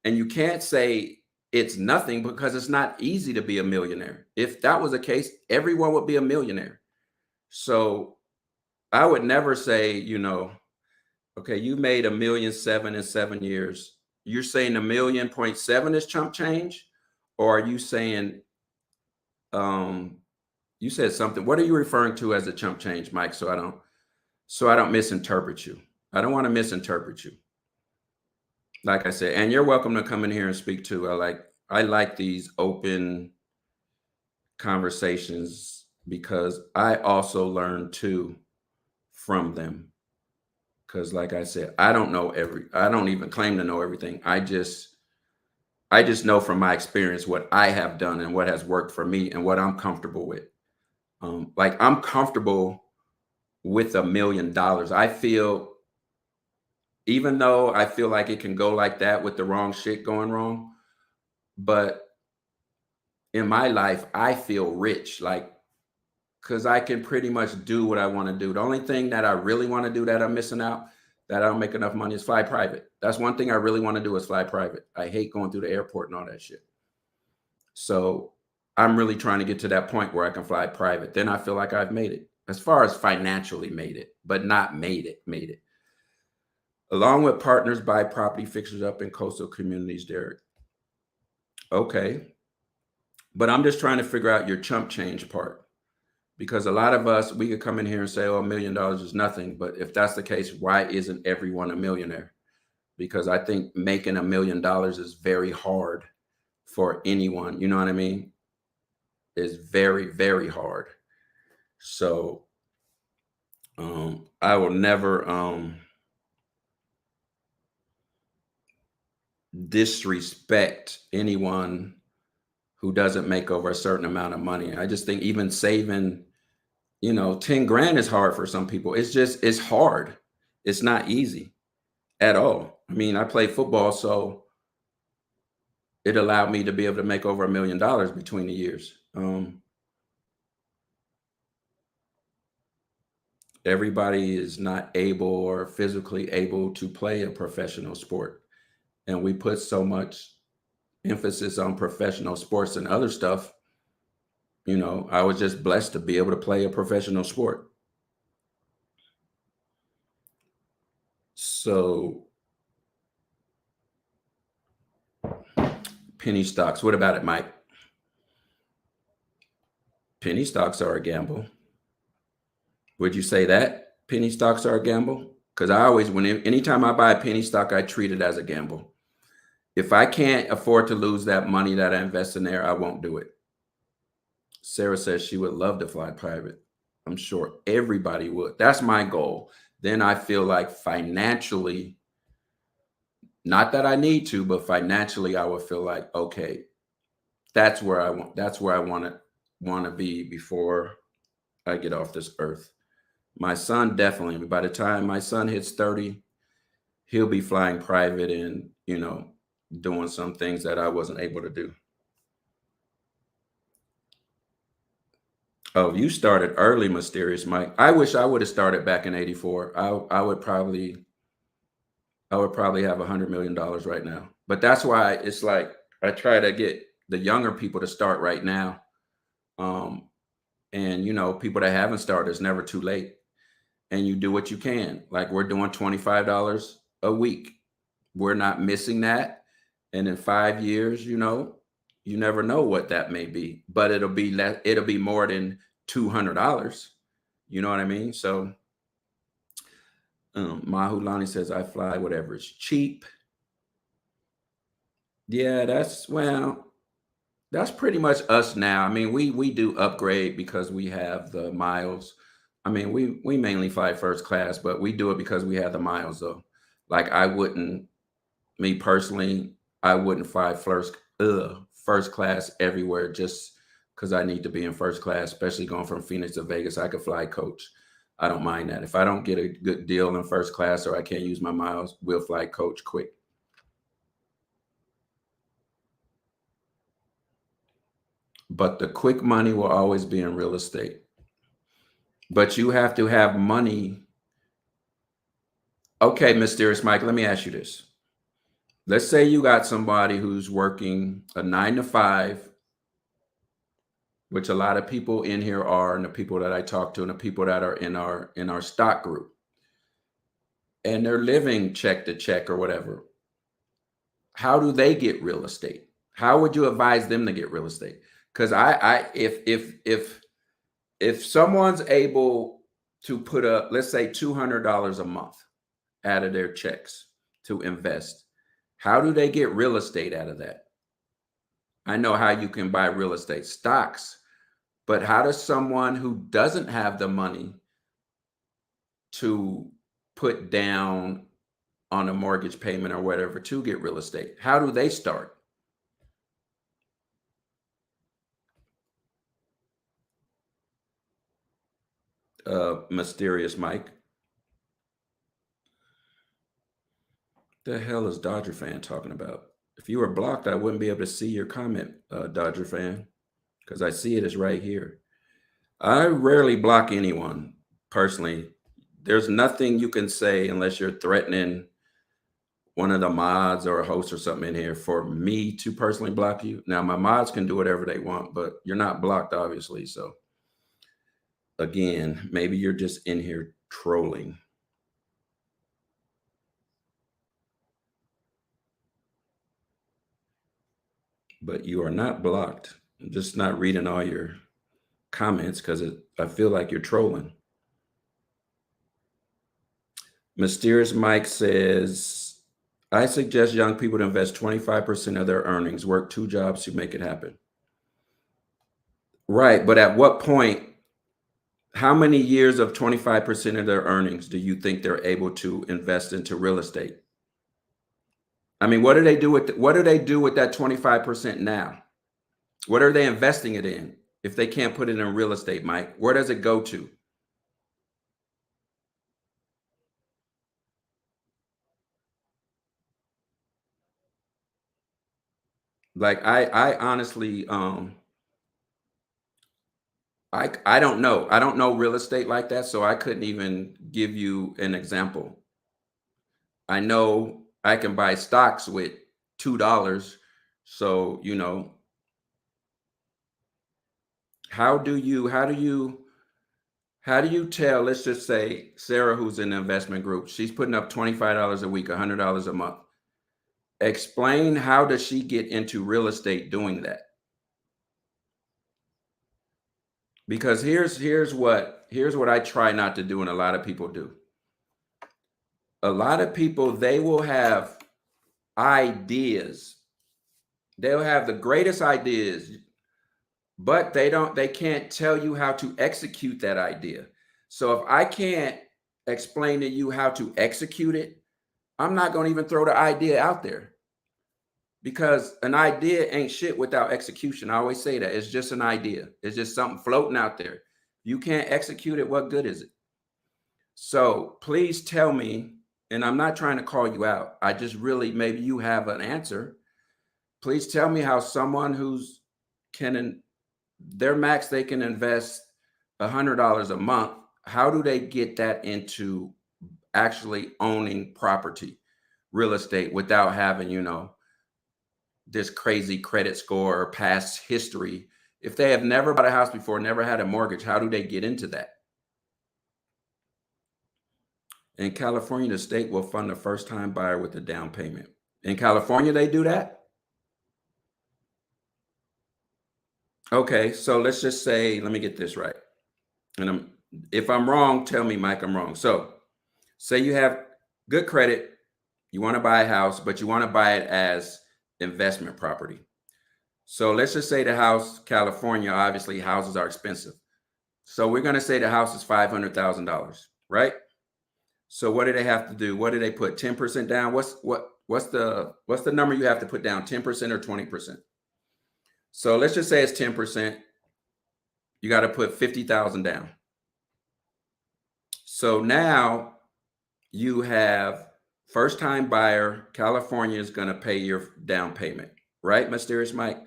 And you can't say it's nothing because it's not easy to be a millionaire. If that was the case, everyone would be a millionaire. So I would never say, okay, you made $1.7 million in 7 years. You're saying $1.7 million is chump change? Or are you saying, you said something. What are you referring to as a chump change, Mike? So I don't misinterpret you. I don't want to misinterpret you. Like I said, and you're welcome to come in here and speak too. I like these open conversations because I also learn too from them. Because like I said, I don't even claim to know everything. I just know from my experience what I have done and what has worked for me and what I'm comfortable with. Like I'm comfortable with $1 million. I feel, even though I feel like it can go like that with the wrong shit going wrong, but in my life, I feel rich, like, because I can pretty much do what I want to do. The only thing that I really want to do that I'm missing out, that I don't make enough money, is fly private. That's one thing I really want to do, is fly private. I hate going through the airport and all that shit. So I'm really trying to get to that point where I can fly private. Then I feel like I've made it, as far as financially made it, but not made it. Along with partners, buy property, fixers up in coastal communities, Derek. Okay. But I'm just trying to figure out your chump change part. Because a lot of us, we could come in here and say, oh, $1 million is nothing. But if that's the case, why isn't everyone a millionaire? Because I think making $1 million is very hard for anyone. You know what I mean? It's very, very hard. So I will never disrespect anyone who doesn't make over a certain amount of money. I just think even saving, 10 grand is hard for some people. It's hard. It's not easy at all. I mean, I play football, so it allowed me to be able to make over $1 million between the years. Everybody is not able or physically able to play a professional sport. And we put so much emphasis on professional sports and other stuff. I was just blessed to be able to play a professional sport. So penny stocks, what about it, Mike? Penny stocks are a gamble. Would you say that penny stocks are a gamble? Because I always, anytime I buy a penny stock, I treat it as a gamble. If I can't afford to lose that money that I invest in there, I won't do it. Sarah says she would love to fly private. I'm sure everybody would. That's my goal. Then I feel like financially, not that I need to, but financially, I would feel like, okay, that's where I want. That's where I want to be before I get off this earth. My son definitely. By the time my son hits 30, he'll be flying private and doing some things that I wasn't able to do. Oh, you started early, Mysterious Mike. I wish I would have started back in '84. I would probably have $100 million right now. But that's why it's like I try to get the younger people to start right now. Um, and people that haven't started, it's never too late. And you do what you can. Like we're doing $25 a week. We're not missing that. And in 5 years, you never know what that may be, but it'll be less, it'll be more than $200. You know what I mean? So Mahulani says, I fly whatever is cheap. Yeah, that's pretty much us now. I mean, we do upgrade because we have the miles. I mean, we mainly fly first class, but we do it because we have the miles though. Like me personally, I wouldn't fly first class everywhere just because I need to be in first class, especially going from Phoenix to Vegas. I could fly coach. I don't mind that. If I don't get a good deal in first class or I can't use my miles, we'll fly coach quick. But the quick money will always be in real estate. But you have to have money. Okay, Mysterious Mike, let me ask you this. Let's say you got somebody who's working a 9 to 5, which a lot of people in here are, and the people that I talk to, and the people that are in our stock group, and they're living check to check or whatever. How do they get real estate? How would you advise them to get real estate? Because if someone's able to put up, let's say $200 a month out of their checks to invest, how do they get real estate out of that? I know how you can buy real estate stocks, but how does someone who doesn't have the money to put down on a mortgage payment or whatever to get real estate, how do they start? Mysterious Mike. The hell is Dodger fan talking about? If you were blocked, I wouldn't be able to see your comment, Dodger fan, because I see it is right here. I rarely block anyone personally. There's nothing you can say unless you're threatening one of the mods or a host or something in here for me to personally block you. Now, my mods can do whatever they want, but you're not blocked, obviously. So again, maybe you're just in here trolling. But you are not blocked. I'm just not reading all your comments because I feel like you're trolling. Mysterious Mike says, I suggest young people to invest 25% of their earnings, work 2 jobs to make it happen. Right. But at what point, how many years of 25% of their earnings do you think they're able to invest into real estate? I mean, what do they do with that 25% now? What are they investing it in? If they can't put it in real estate, Mike, where does it go to? Like I honestly I don't know. I don't know real estate like that, so I couldn't even give you an example. I know I can buy stocks with $2. So, how do you tell, let's just say Sarah, who's in the investment group, she's putting up $25 a week, $100 a month. Explain, how does she get into real estate doing that? Because here's what I try not to do, and a lot of people do. A lot of people, they will have ideas. They'll have the greatest ideas, but they can't tell you how to execute that idea. So if I can't explain to you how to execute it, I'm not going to even throw the idea out there, because an idea ain't shit without execution. I always say that. It's just an idea. It's just something floating out there. You can't execute it. What good is it? So please tell me, and I'm not trying to call you out. I just really, maybe you have an answer. Please tell me how someone who's their max, they can invest $100 a month. How do they get that into actually owning property, real estate, without having, this crazy credit score or past history? If they have never bought a house before, never had a mortgage, how do they get into that? In California, the state will fund the first-time buyer with a down payment. In California, they do that? Okay, so let's just say, let me get this right. And if I'm wrong, tell me, Mike, I'm wrong. So say you have good credit, you want to buy a house, but you want to buy it as investment property. So let's just say the house, California, obviously houses are expensive. So we're going to say the house is $500,000, right? So what do they have to do? What do they put? 10% down? What's the number you have to put down? 10% or 20%? So let's just say it's 10%. You got to put 50,000 down. So now you have first-time buyer. California is going to pay your down payment, right, Mysterious Mike?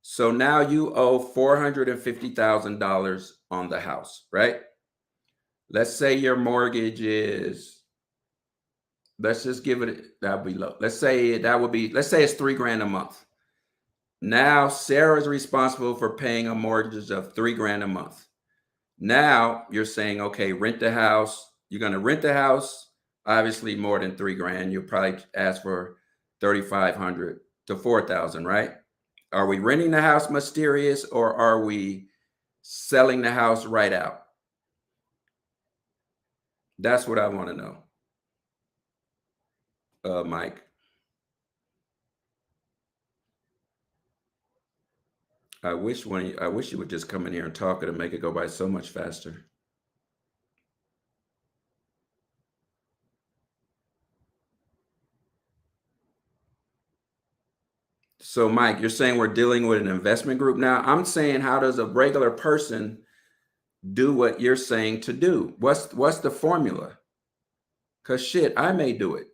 So now you owe $450,000 on the house, right? Let's say your mortgage is, let's just give it, that'll be low. Let's say it's $3,000 a month. Now Sarah's responsible for paying a mortgage of $3,000 a month. Now you're saying, okay, rent the house. You're going to rent the house, obviously more than $3,000. You'll probably ask for $3,500 to $4,000, right? Are we renting the house, Mysterious, or are we selling the house right out? That's what I want to know, Mike. I wish you would just come in here and talk, and make it go by so much faster. So, Mike, you're saying we're dealing with an investment group now. I'm saying, how does a regular person do what you're saying to do? What's the formula? Because shit, I may do it.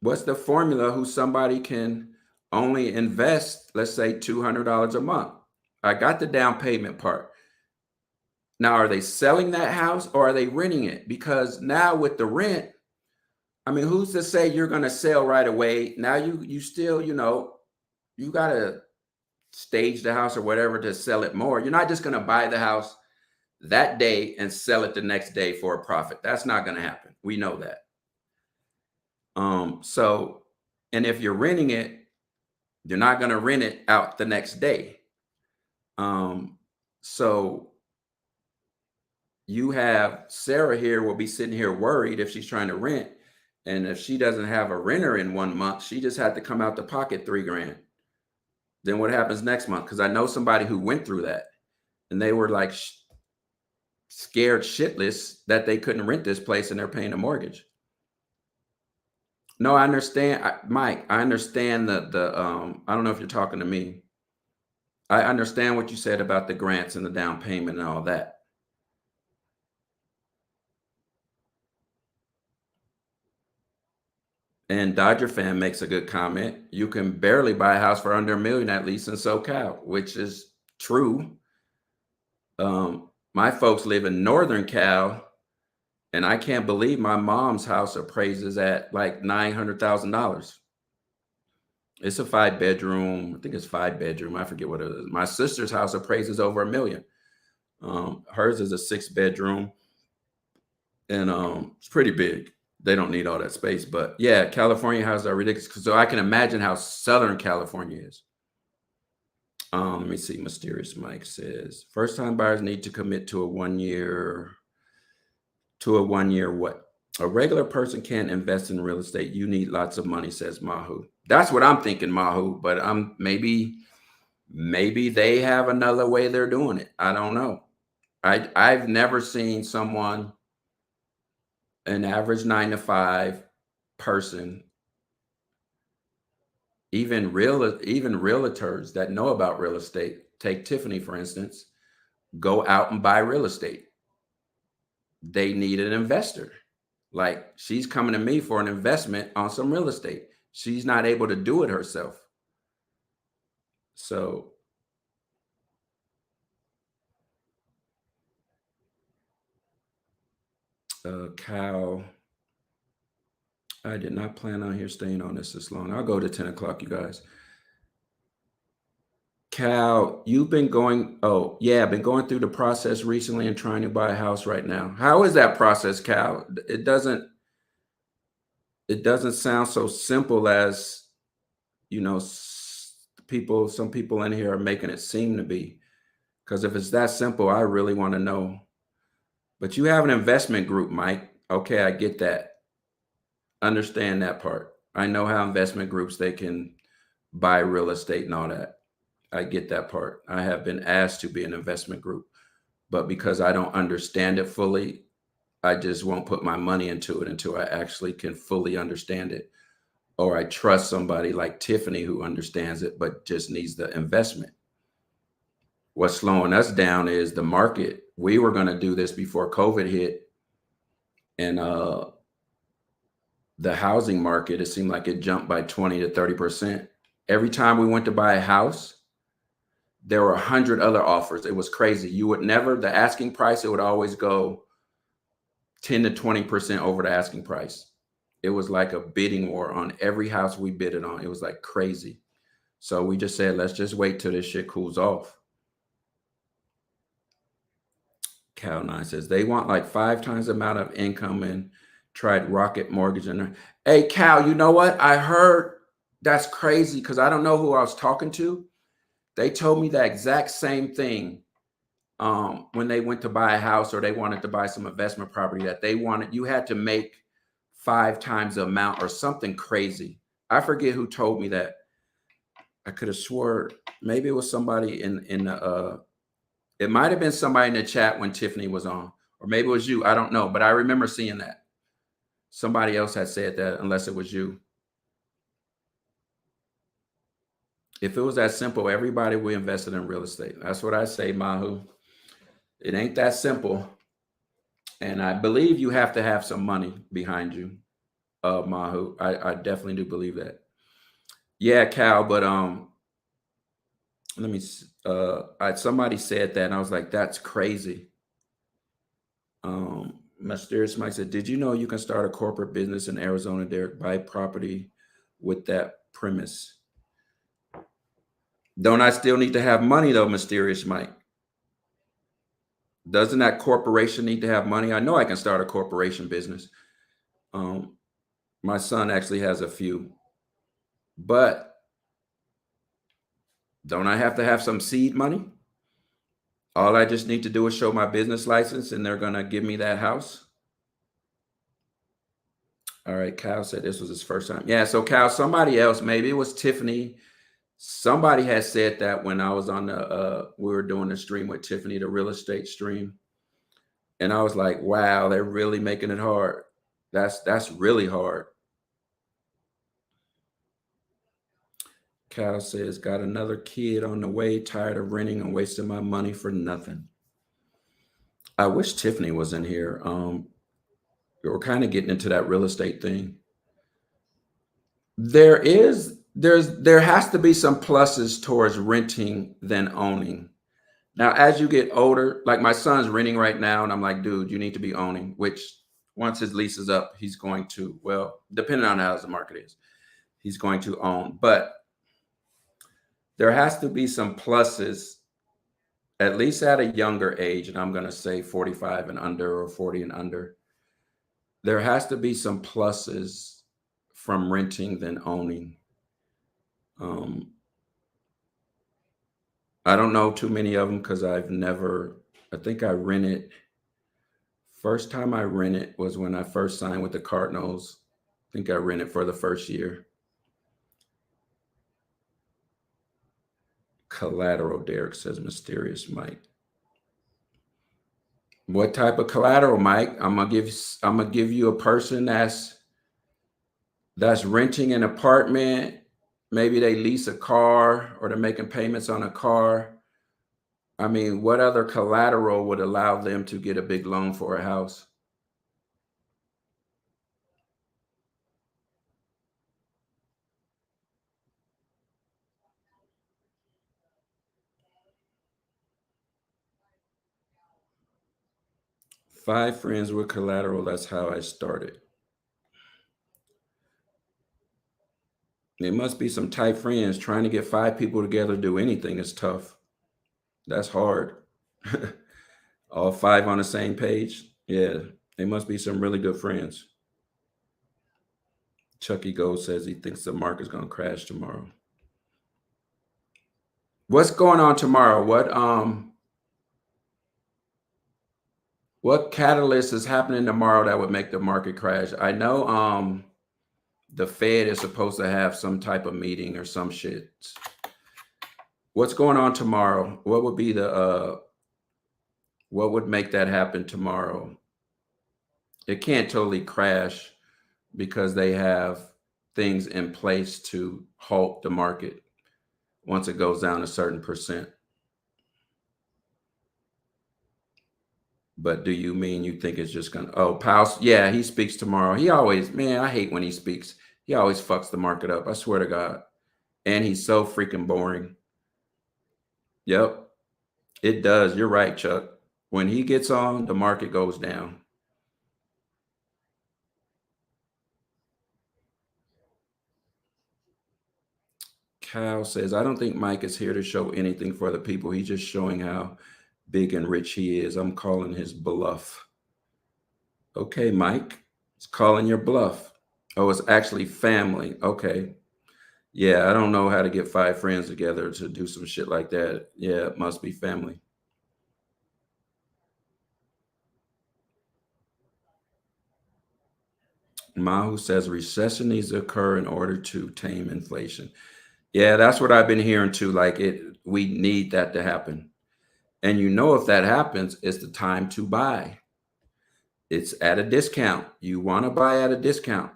What's the formula who somebody can only invest, let's say, $200 a month? I got the down payment part. Now, are they selling that house or are they renting it? Because now with the rent, I mean, who's to say you're going to sell right away? Now you still, you got to stage the house or whatever to sell it more. You're not just going to buy the house that day and sell it the next day for a profit. That's not going to happen. We know that. So, and if you're renting it, you're not going to rent it out the next day. So you have Sarah here will be sitting here worried if she's trying to rent. And if she doesn't have a renter in 1 month, she just had to come out the pocket $3,000. Then what happens next month? Because I know somebody who went through that, and they were like scared shitless that they couldn't rent this place and they're paying a mortgage. No, I understand, Mike. I understand I don't know if you're talking to me. I understand what you said about the grants and the down payment and all that. And Dodger fan makes a good comment. You can barely buy a house for under $1 million, at least in SoCal, which is true. My folks live in Northern Cal, and I can't believe my mom's house appraises at like $900,000. It's a 5-bedroom. I think it's 5-bedroom. I forget what it is. My sister's house appraises over $1 million. Hers is a 6-bedroom, and it's pretty big. They don't need all that space, but yeah, California houses are ridiculous. So I can imagine how Southern California is. Let me see. Mysterious Mike says first-time buyers need to commit to a 1 year. To a 1 year what? A regular person can't invest in real estate. You need lots of money, says Mahu. That's what I'm thinking, Mahu. But maybe they have another way they're doing it. I don't know. I've never seen someone, an average 9 to 5 person, even realtors that know about real estate. Take Tiffany, for instance, go out and buy real estate. They need an investor. Like, she's coming to me for an investment on some real estate. She's not able to do it herself. So Cal, I did not plan on here staying on this long. I'll go to 10 o'clock, you guys. Cal, you've been going, oh yeah, been going through the process recently and trying to buy a house right now. How is that process, Cal? It doesn't sound so simple as, some people in here are making it seem to be. Because if it's that simple, I really want to know. But you have an investment group, Mike. Okay, I get that. Understand that part. I know how investment groups, they can buy real estate and all that. I get that part. I have been asked to be an investment group, but because I don't understand it fully, I just won't put my money into it until I actually can fully understand it. Or I trust somebody like Tiffany who understands it, but just needs the investment. What's slowing us down is the market. We were going to do this before COVID hit, and the housing market, it seemed like it jumped by 20 to 30%. Every time we went to buy a house, there were 100 other offers. It was crazy. You would never, the asking price, it would always go 10 to 20% over the asking price. It was like a bidding war on every house we bidded on. It was like crazy. So we just said, let's just wait till this shit cools off. Cal 9 says they want like 5 times the amount of income and tried Rocket Mortgage. And hey, Cal, you know what? I heard that's crazy because I don't know who I was talking to. They told me the exact same thing when they went to buy a house or they wanted to buy some investment property, that they wanted, you had to make 5 times the amount or something crazy. I forget who told me that. I could have swore maybe it was somebody in the it might have been somebody in the chat when Tiffany was on, or maybe it was you. I don't know, but I remember seeing that. Somebody else had said that, unless it was you. If it was that simple, everybody would invested in real estate. That's what I say, Mahu. It ain't that simple. And I believe you have to have some money behind you, Mahu. I definitely do believe that. Yeah, Cal, but let me somebody said that and I was like, that's crazy. Mysterious Mike said, did you know you can start a corporate business in Arizona, Derek, buy property with that premise? Don't I still need to have money though, Mysterious Mike? Doesn't that corporation need to have money? I know I can start a corporation business. My son actually has a few, but don't I have to have some seed money? All I just need to do is show my business license and they're going to give me that house. All right. Kyle said this was his first time. Yeah. So Kyle, somebody else, maybe it was Tiffany. Somebody had said that when I was on we were doing the stream with Tiffany, the real estate stream. And I was like, wow, they're really making it hard. That's really hard. Cal says, got another kid on the way, tired of renting and wasting my money for nothing. I wish Tiffany was in here. We're kind of getting into that real estate thing. There has to be some pluses towards renting than owning. Now, as you get older, like my son's renting right now, and I'm like, dude, you need to be owning, which once his lease is up, he's going to, well, depending on how the market is, he's going to own. But there has to be some pluses, at least at a younger age, and I'm going to say 45 and under or 40 and under. There has to be some pluses from renting than owning. I don't know too many of them because I think I rented First time I rented was when I first signed with the Cardinals. I think I rented for the first year. Collateral, Derek says, mysterious Mike. What type of collateral, Mike? I'm gonna give you a person that's renting an apartment. Maybe they lease a car or they're making payments on a car. I mean, what other collateral would allow them to get a big loan for a house? Five friends with collateral. That's how I started. There must be some tight friends. Trying to get five people together to do anything is tough. That's hard. All five on the same page. Yeah, they must be some really good friends. Chucky Gold says he thinks the market's going to crash tomorrow. What's going on tomorrow? What catalyst is happening tomorrow that would make the market crash? I know the Fed is supposed to have some type of meeting or some shit. What's going on tomorrow? What would be what would make that happen tomorrow? It can't totally crash because they have things in place to halt the market once it goes down a certain percent. But do you mean you think it's just gonna, oh, Powell, yeah, he speaks tomorrow. He always, man, I hate when he speaks. He always fucks the market up. I swear to God. And he's so freaking boring. Yep, it does. You're right, Chuck. When he gets on, the market goes down. Cal says, I don't think Mike is here to show anything for the people. He's just showing how big and rich he is. I'm calling his bluff. Okay, Mike, it's calling your bluff. Oh, it's actually family. Okay. Yeah, I don't know how to get five friends together to do some shit like that. Yeah, it must be family. Mahu says recession needs to occur in order to tame inflation. Yeah, that's what I've been hearing too. Like we need that to happen. And if that happens, it's the time to buy. It's at a discount. You want to buy at a discount.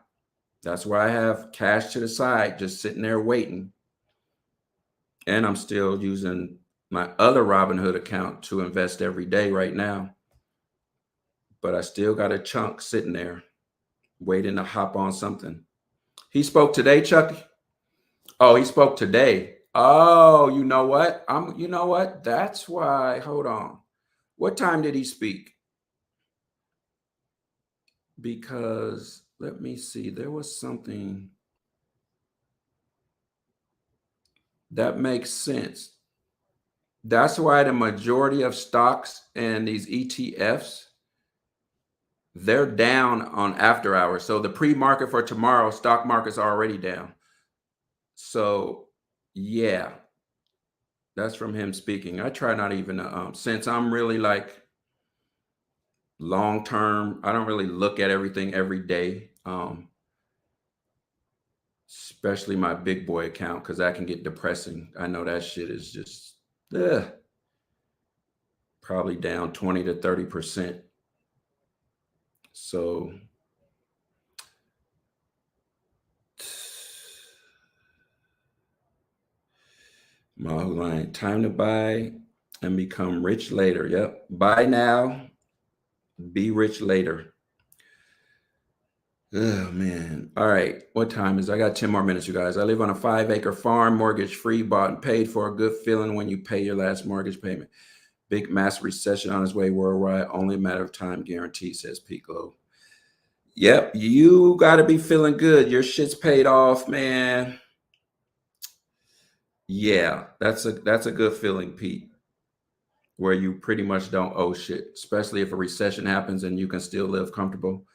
That's why I have cash to the side, just sitting there waiting. And I'm still using my other Robinhood account to invest every day right now. But I still got a chunk sitting there waiting to hop on something. He spoke today, Chucky? Oh, he spoke today. Oh, you know what? You know what? That's why. Hold on. What time did he speak? Because let me see. There was something that makes sense. That's why the majority of stocks and these ETFs, they're down on after hours. So the pre-market for tomorrow, stock market's already down. So yeah, that's from him speaking. I try not even since I'm really like long term, I don't really look at everything every day. Especially my big boy account, because that can get depressing. I know that shit is just probably down 20 to 30%. So Mahu line, time to buy and become rich later. Yep. Buy now, be rich later. Oh man. All right. What time is it? I got 10 more minutes, you guys. I live on a 5-acre farm, mortgage free, bought and paid for. A good feeling when you pay your last mortgage payment. Big mass recession on its way worldwide. Only a matter of time, guaranteed, says Pico. Yep. You got to be feeling good. Your shit's paid off, man. Yeah, that's a good feeling, Pete, where you pretty much don't owe shit, especially if a recession happens and you can still live comfortable.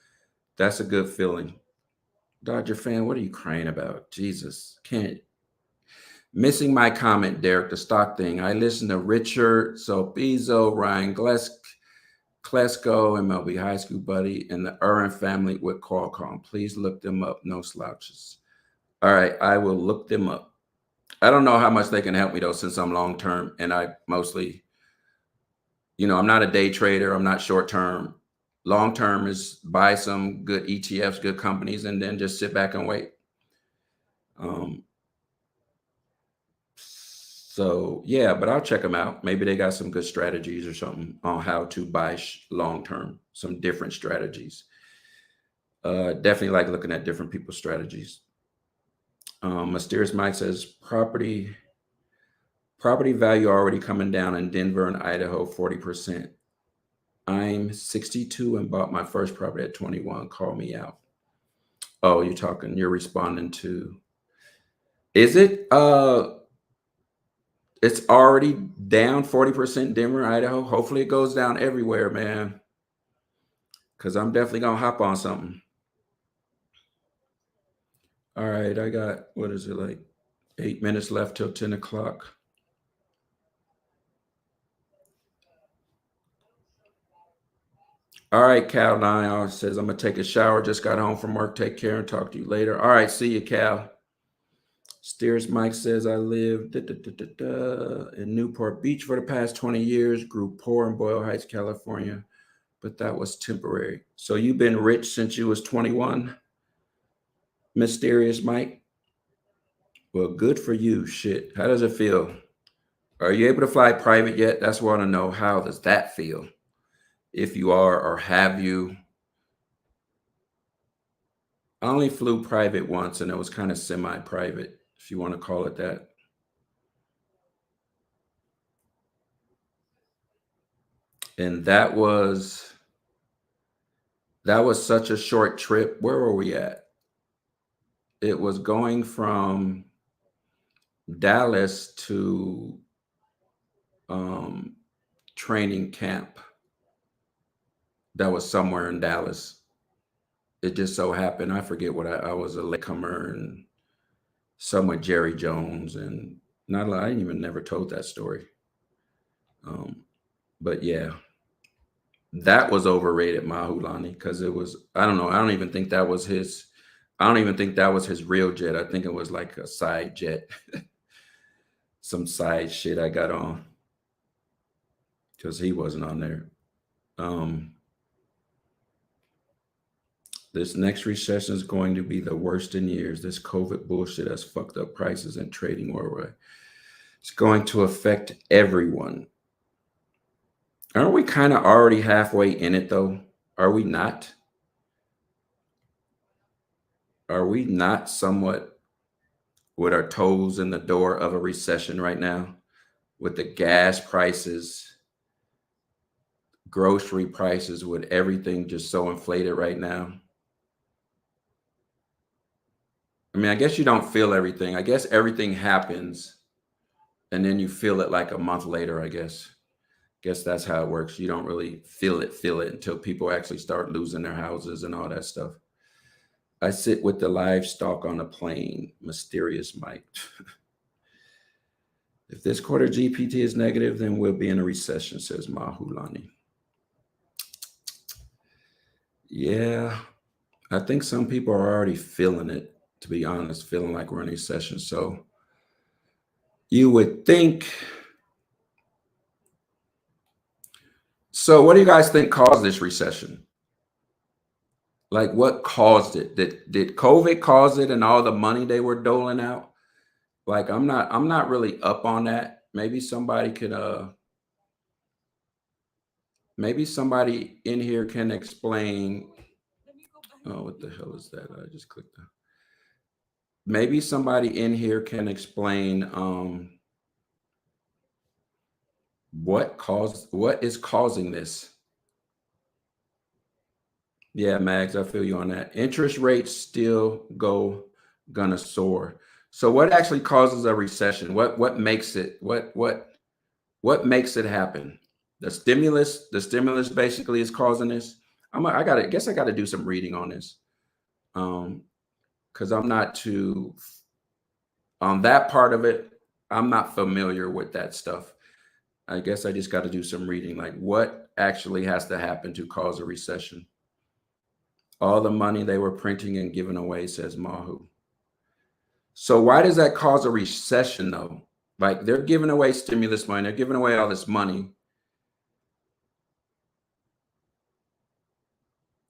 That's a good feeling. Dodger fan, what are you crying about? Jesus, can't. Missing my comment, Derek, the stock thing. I listened to Richard Sopizo, Ryan Glesk, Klesko, MLB high school buddy, and the Urin family with Qualcomm. Please look them up. No slouches. All right, I will look them up. I don't know how much they can help me though, since I'm long term and I mostly, I'm not a day trader. I'm not short term. Long term is buy some good ETFs, good companies, and then just sit back and wait. So yeah, but I'll check them out. Maybe they got some good strategies or something on how to buy long term, some different strategies. Definitely like looking at different people's strategies. Mysterious Mike says property value already coming down in Denver and Idaho 40%. I'm 62 and bought my first property at 21. Call me out. Oh, you're responding to, is it it's already down 40% Denver, Idaho. Hopefully it goes down everywhere, man. Cause I'm definitely gonna hop on something. All right, I got, what is it, like 8 minutes left till 10 o'clock. All right, Cal 9 says, I'm going to take a shower. Just got home from work. Take care and talk to you later. All right, see you, Cal. Steers Mike says, I lived in Newport Beach for the past 20 years. Grew poor in Boyle Heights, California, but that was temporary. So you've been rich since you was 21? Mysterious Mike? Well, good for you. Shit. How does it feel? Are you able to fly private yet? That's what I want to know. How does that feel? If you are, or have you? I only flew private once, and it was kind of semi-private, if you want to call it that. And that was such a short trip. Where were we at? It was going from Dallas to training camp. That was somewhere in Dallas. It just so happened, I forget what I was a latecomer and some with Jerry Jones, and I even never told that story. But yeah, that was overrated, Mahulani, because it was, I don't know. I don't even think that was his real jet. I think it was like a side jet, some side shit I got on, because he wasn't on there. This next recession is going to be the worst in years. This COVID bullshit has fucked up prices and trading worldwide. It's going to affect everyone. Aren't we kind of already halfway in it, though? Are we not? Are we not somewhat with our toes in the door of a recession right now? With the gas prices, grocery prices, with everything just so inflated right now? I mean, I guess you don't feel everything. I guess everything happens and then you feel it like a month later, I guess. Guess that's how it works. You don't really feel it until people actually start losing their houses and all that stuff. I sit with the livestock on a plane. Mysterious Mike. If this quarter GPT is negative, then we'll be in a recession, says Mahulani. Yeah, I think some people are already feeling it, to be honest, feeling like we're in a recession. So you would think. So what do you guys think caused this recession? Like, what caused it? Did COVID cause it and all the money they were doling out? Like, I'm not really up on that. Maybe somebody could maybe somebody in here can explain. Oh, what the hell is that? I just clicked that. Maybe somebody in here can explain what is causing this. Yeah, Mags, I feel you on that. Interest rates still gonna soar. So what actually causes a recession? What makes it what makes it happen? The stimulus basically is causing this. I gotta do some reading on this. Because I'm not too on that part of it. I'm not familiar with that stuff. I guess I just got to do some reading. Like, what actually has to happen to cause a recession? All the money they were printing and giving away, says Mahu. So why does that cause a recession though? Like, they're giving away stimulus money, they're giving away all this money.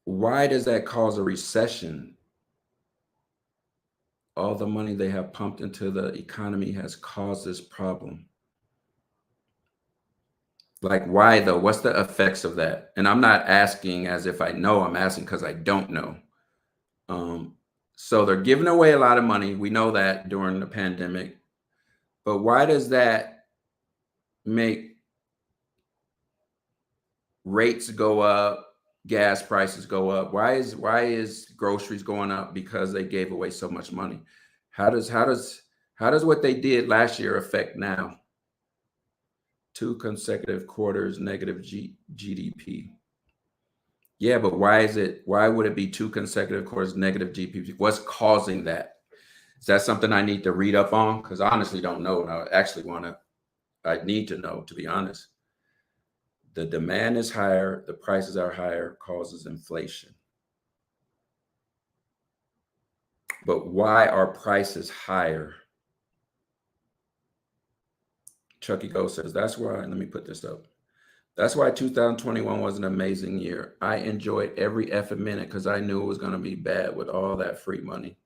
Why does that cause a recession? All the money they have pumped into the economy has caused this problem. Like, why though? What's the effects of that? And I'm not asking as if I know, I'm asking because I don't know. So they're giving away a lot of money. We know that during the pandemic. But why does that make rates go up, gas prices go up? Why is groceries going up? Because they gave away so much money. How does what they did last year affect now? 2 consecutive quarters negative GDP. Yeah, but why would it be 2 consecutive quarters negative GDP? What's causing that? Is that something I need to read up on? Because I honestly don't know. And I need to know, to be honest. The demand is higher, the prices are higher, causes inflation. But why are prices higher? Chucky Go says, that's why, let me put this up. That's why 2021 was an amazing year. I enjoyed every effing minute because I knew it was going to be bad with all that free money.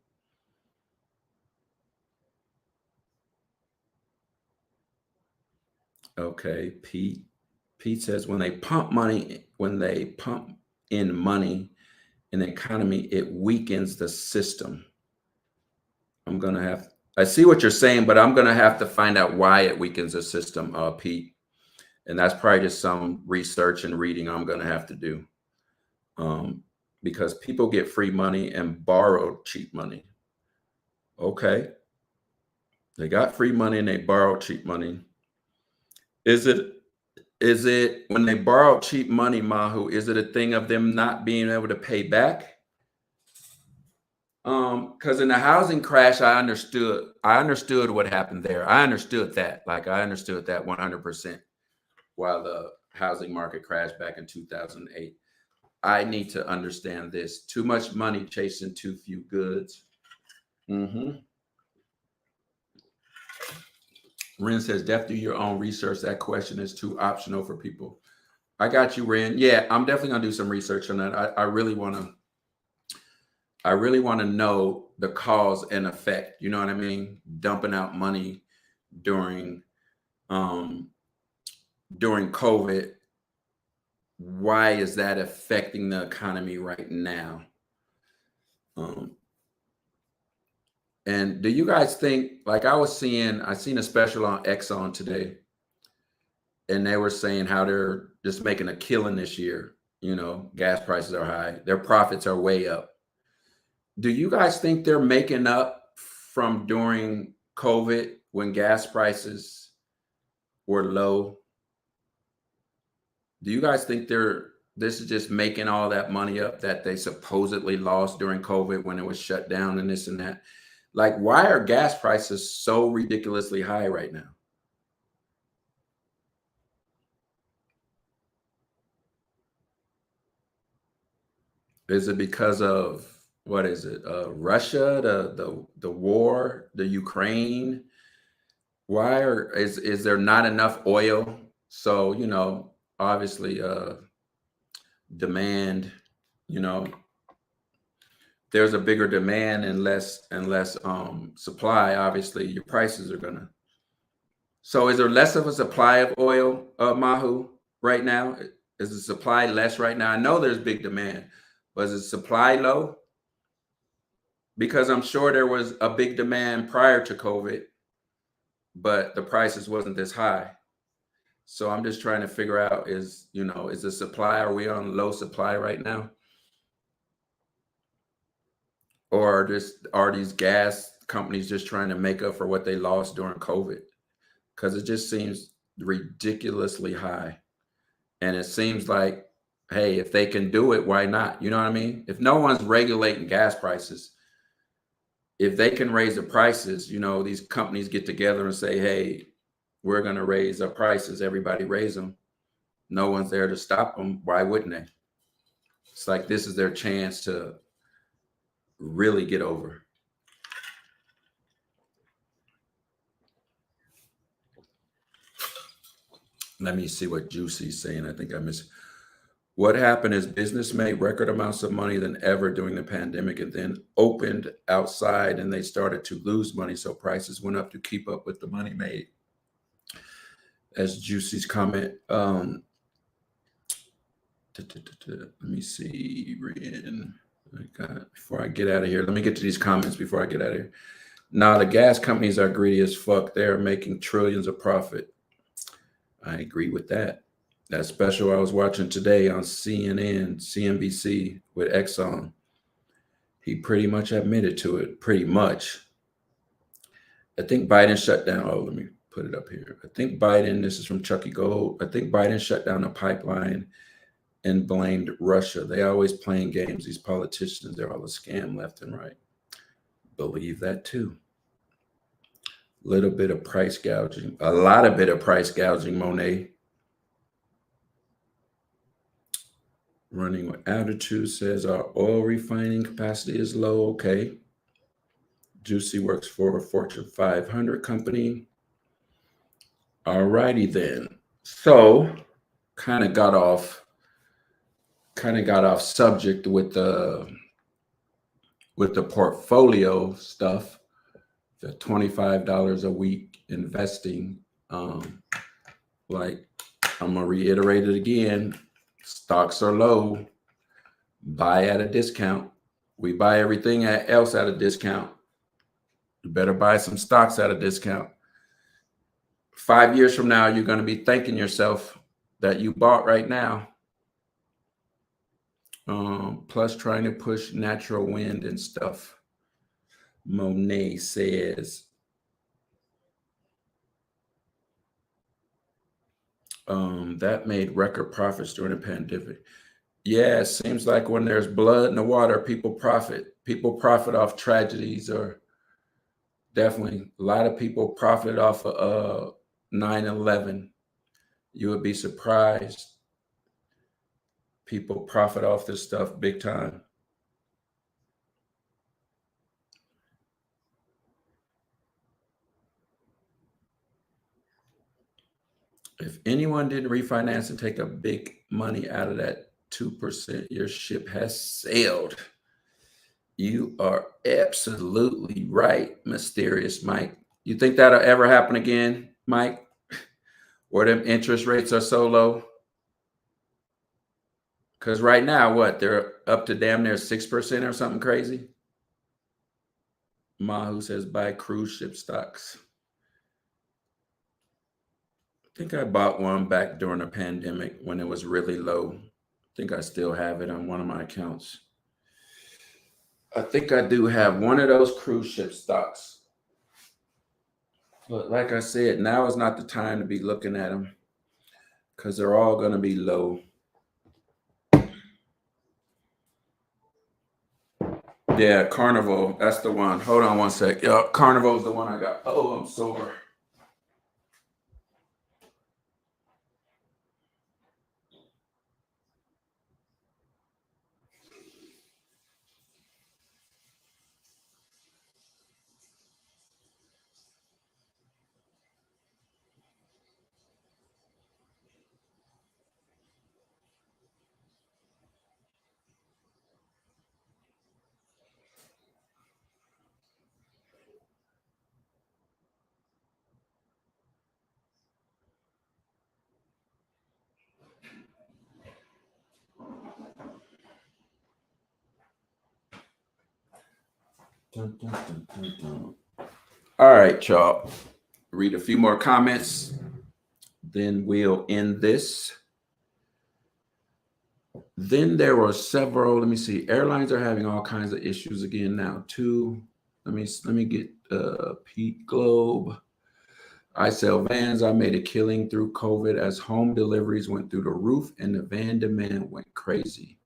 Okay, Pete says when they pump in money in the economy, it weakens the system. I see what you're saying, but I'm going to have to find out why it weakens the system, Pete. And that's probably just some research and reading I'm going to have to do. Because people get free money and borrow cheap money. Okay. They got free money and they borrow cheap money. Is it when they borrow cheap money, Mahu, is it a thing of them not being able to pay back? Because in the housing crash, I understood what happened there. I understood that. Like, I understood that 100% while the housing market crashed back in 2008. I need to understand this. Too much money chasing too few goods. Ren says, definitely do your own research. That question is too optional for people. I got you, Ren. Yeah, I'm definitely gonna do some research on that. I really want to know the cause and effect. You know what I mean? Dumping out money during COVID. Why is that affecting the economy right now? And do you guys think, like I seen a special on Exxon today, and they were saying how they're just making a killing this year. You know, gas prices are high. Their profits are way up. Do you guys think they're making up from during COVID when gas prices were low? Do you guys think this is just making all that money up that they supposedly lost during COVID when it was shut down and this and that? Like, why are gas prices so ridiculously high right now? Is it because of, what is it? Russia, the war, the Ukraine? Why is there not enough oil? So, you know, obviously demand, you know, there's a bigger demand and less supply. Obviously, your prices are gonna. So, is there less of a supply of oil, Mahu, right now? Is the supply less right now? I know there's big demand, but is the supply low? Because I'm sure there was a big demand prior to COVID, but the prices wasn't this high. So I'm just trying to figure out is the supply, are we on low supply right now? Or are these gas companies just trying to make up for what they lost during COVID? Because it just seems ridiculously high. And it seems like, hey, if they can do it, why not? You know what I mean? If no one's regulating gas prices, if they can raise the prices, you know, these companies get together and say, hey, we're going to raise our prices. Everybody raise them. No one's there to stop them. Why wouldn't they? It's like this is their chance to really get over. Let me see what Juicy's saying. I think I missed. What happened is business made record amounts of money than ever during the pandemic and then opened outside and they started to lose money. So prices went up to keep up with the money made. As Juicy's comment. Let me see. Before I get out of here, let me get to these comments before I get out of here. Now, the gas companies are greedy as fuck. They're making trillions of profit. I agree with that. That special I was watching today on CNN, CNBC with Exxon, he pretty much admitted to it, pretty much. I think Biden shut down, let me put it up here. I think Biden, this is from Chucky Gold, I think Biden shut down a pipeline and blamed Russia. They always playing games, these politicians, they're all a scam left and right. Believe that too. Little bit of price gouging, a lot of bit of price gouging, Monet. Running with altitude says our oil refining capacity is low. Okay. Juicy works for a Fortune 500 company. All righty then. So kind of got off subject with the portfolio stuff. The $25 a week investing. Like I'm gonna reiterate it again. Stocks are low. Buy at a discount. We buy everything else at a discount. You better buy some stocks at a discount. 5 years from now, you're going to be thanking yourself that you bought right now. Plus trying to push natural wind and stuff. Monet says, that made record profits during the pandemic. Yeah, it seems like when there's blood in the water, people profit. People profit off tragedies, or definitely a lot of people profited off of 9/11. You would be surprised. People profit off this stuff big time. If anyone didn't refinance and take a big money out of that 2%, your ship has sailed. You are absolutely right, Mysterious Mike. You think that'll ever happen again, Mike? Where them interest rates are so low? Because right now, what? They're up to damn near 6% or something crazy? Mahu says buy cruise ship stocks. I think I bought one back during the pandemic when it was really low. I think I still have it on one of my accounts. I think I do have one of those cruise ship stocks. But like I said, now is not the time to be looking at them because they're all going to be low. Yeah, Carnival, that's the one. Hold on one sec. Yeah, Carnival is the one I got. Oh, I'm sore. Dun, dun, dun, dun, dun. All right, y'all. Read a few more comments, then we'll end this. Then there were several. Let me see. Airlines are having all kinds of issues again now too. Let me get Pete Globe. I sell vans. I made a killing through COVID as home deliveries went through the roof and the van demand went crazy.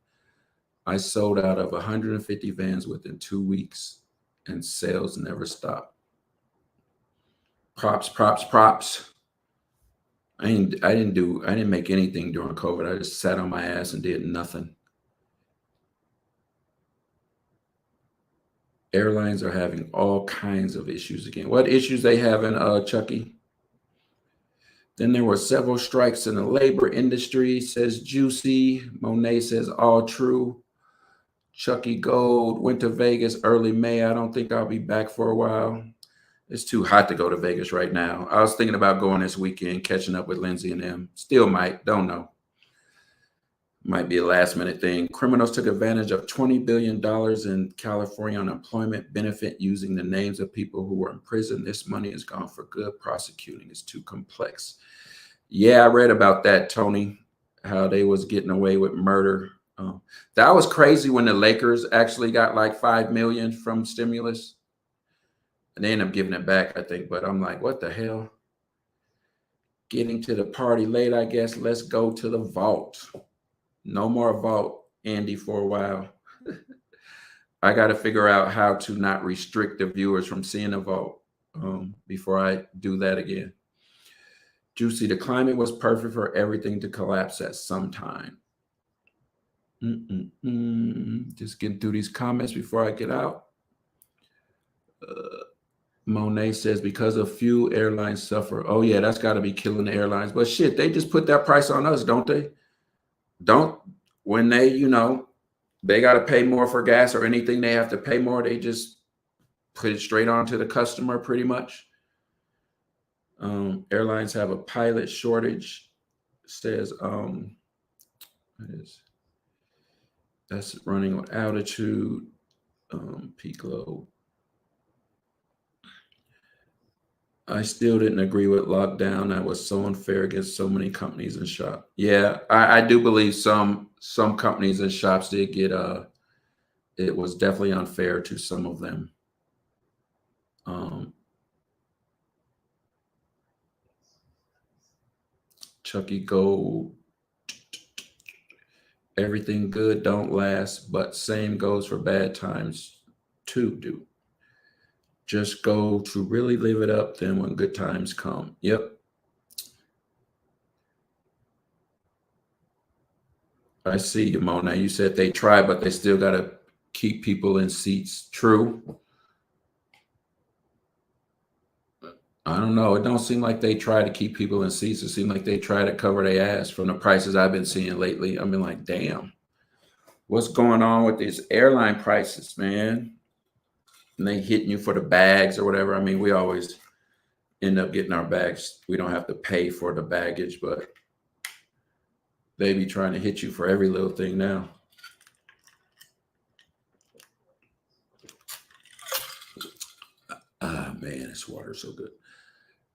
I sold out of 150 vans within 2 weeks and sales never stopped. Props. I didn't make anything during COVID. I just sat on my ass and did nothing. Airlines are having all kinds of issues again. What issues they having, Chucky? Then there were several strikes in the labor industry, says Juicy. Monet says all true. Chucky Gold went to Vegas early May. I don't think I'll be back for a while. It's too hot to go to Vegas right now. I was thinking about going this weekend, catching up with Lindsay and them. Still might, don't know. Might be a last minute thing. Criminals took advantage of $20 billion in California unemployment benefit using the names of people who were in prison. This money is gone for good. Prosecuting is too complex. Yeah, I read about that, Tony, how they was getting away with murder. That was crazy when the Lakers actually got like 5 million from stimulus. And they end up giving it back, I think. But I'm like, what the hell? Getting to the party late, I guess. Let's go to the vault. No more vault, Andy, for a while. I got to figure out how to not restrict the viewers from seeing the vault before I do that again. Juicy, the climate was perfect for everything to collapse at some time. Just getting through these comments before I get out. Monet says, because a few airlines suffer. Oh, yeah, that's got to be killing the airlines. But shit, they just put that price on us, don't they? When they, they got to pay more for gas or anything, they have to pay more. They just put it straight on to the customer pretty much. Airlines have a pilot shortage, says, that's running with altitude, peak load. I still didn't agree with lockdown. That was so unfair against so many companies and shops. Yeah, I do believe some companies and shops did get it was definitely unfair to some of them. Chucky Gold. Everything good don't last, but same goes for bad times too, dude. Just go to really live it up then when good times come. Yep. I see you, Mona. You said they try, but they still got to keep people in seats. True. I don't know. It don't seem like they try to keep people in seats. It seems like they try to cover their ass from the prices I've been seeing lately. I've been like, damn, what's going on with these airline prices, man? And they hitting you for the bags or whatever. I mean, we always end up getting our bags. We don't have to pay for the baggage, but they be trying to hit you for every little thing now. Ah, man, this water's so good.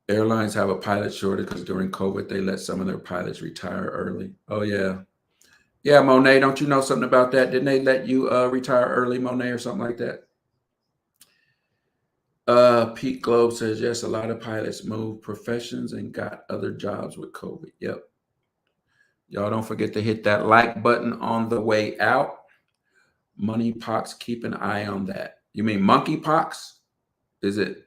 Airlines have a pilot shortage because during COVID, they let some of their pilots retire early. Oh, yeah. Yeah, Monet, don't you know something about that? Didn't they let you retire early, Monet, or something like that? Pete Globe says, yes, a lot of pilots moved professions and got other jobs with COVID. Yep. Y'all don't forget to hit that like button on the way out. Moneypox, keep an eye on that. You mean monkeypox? Is it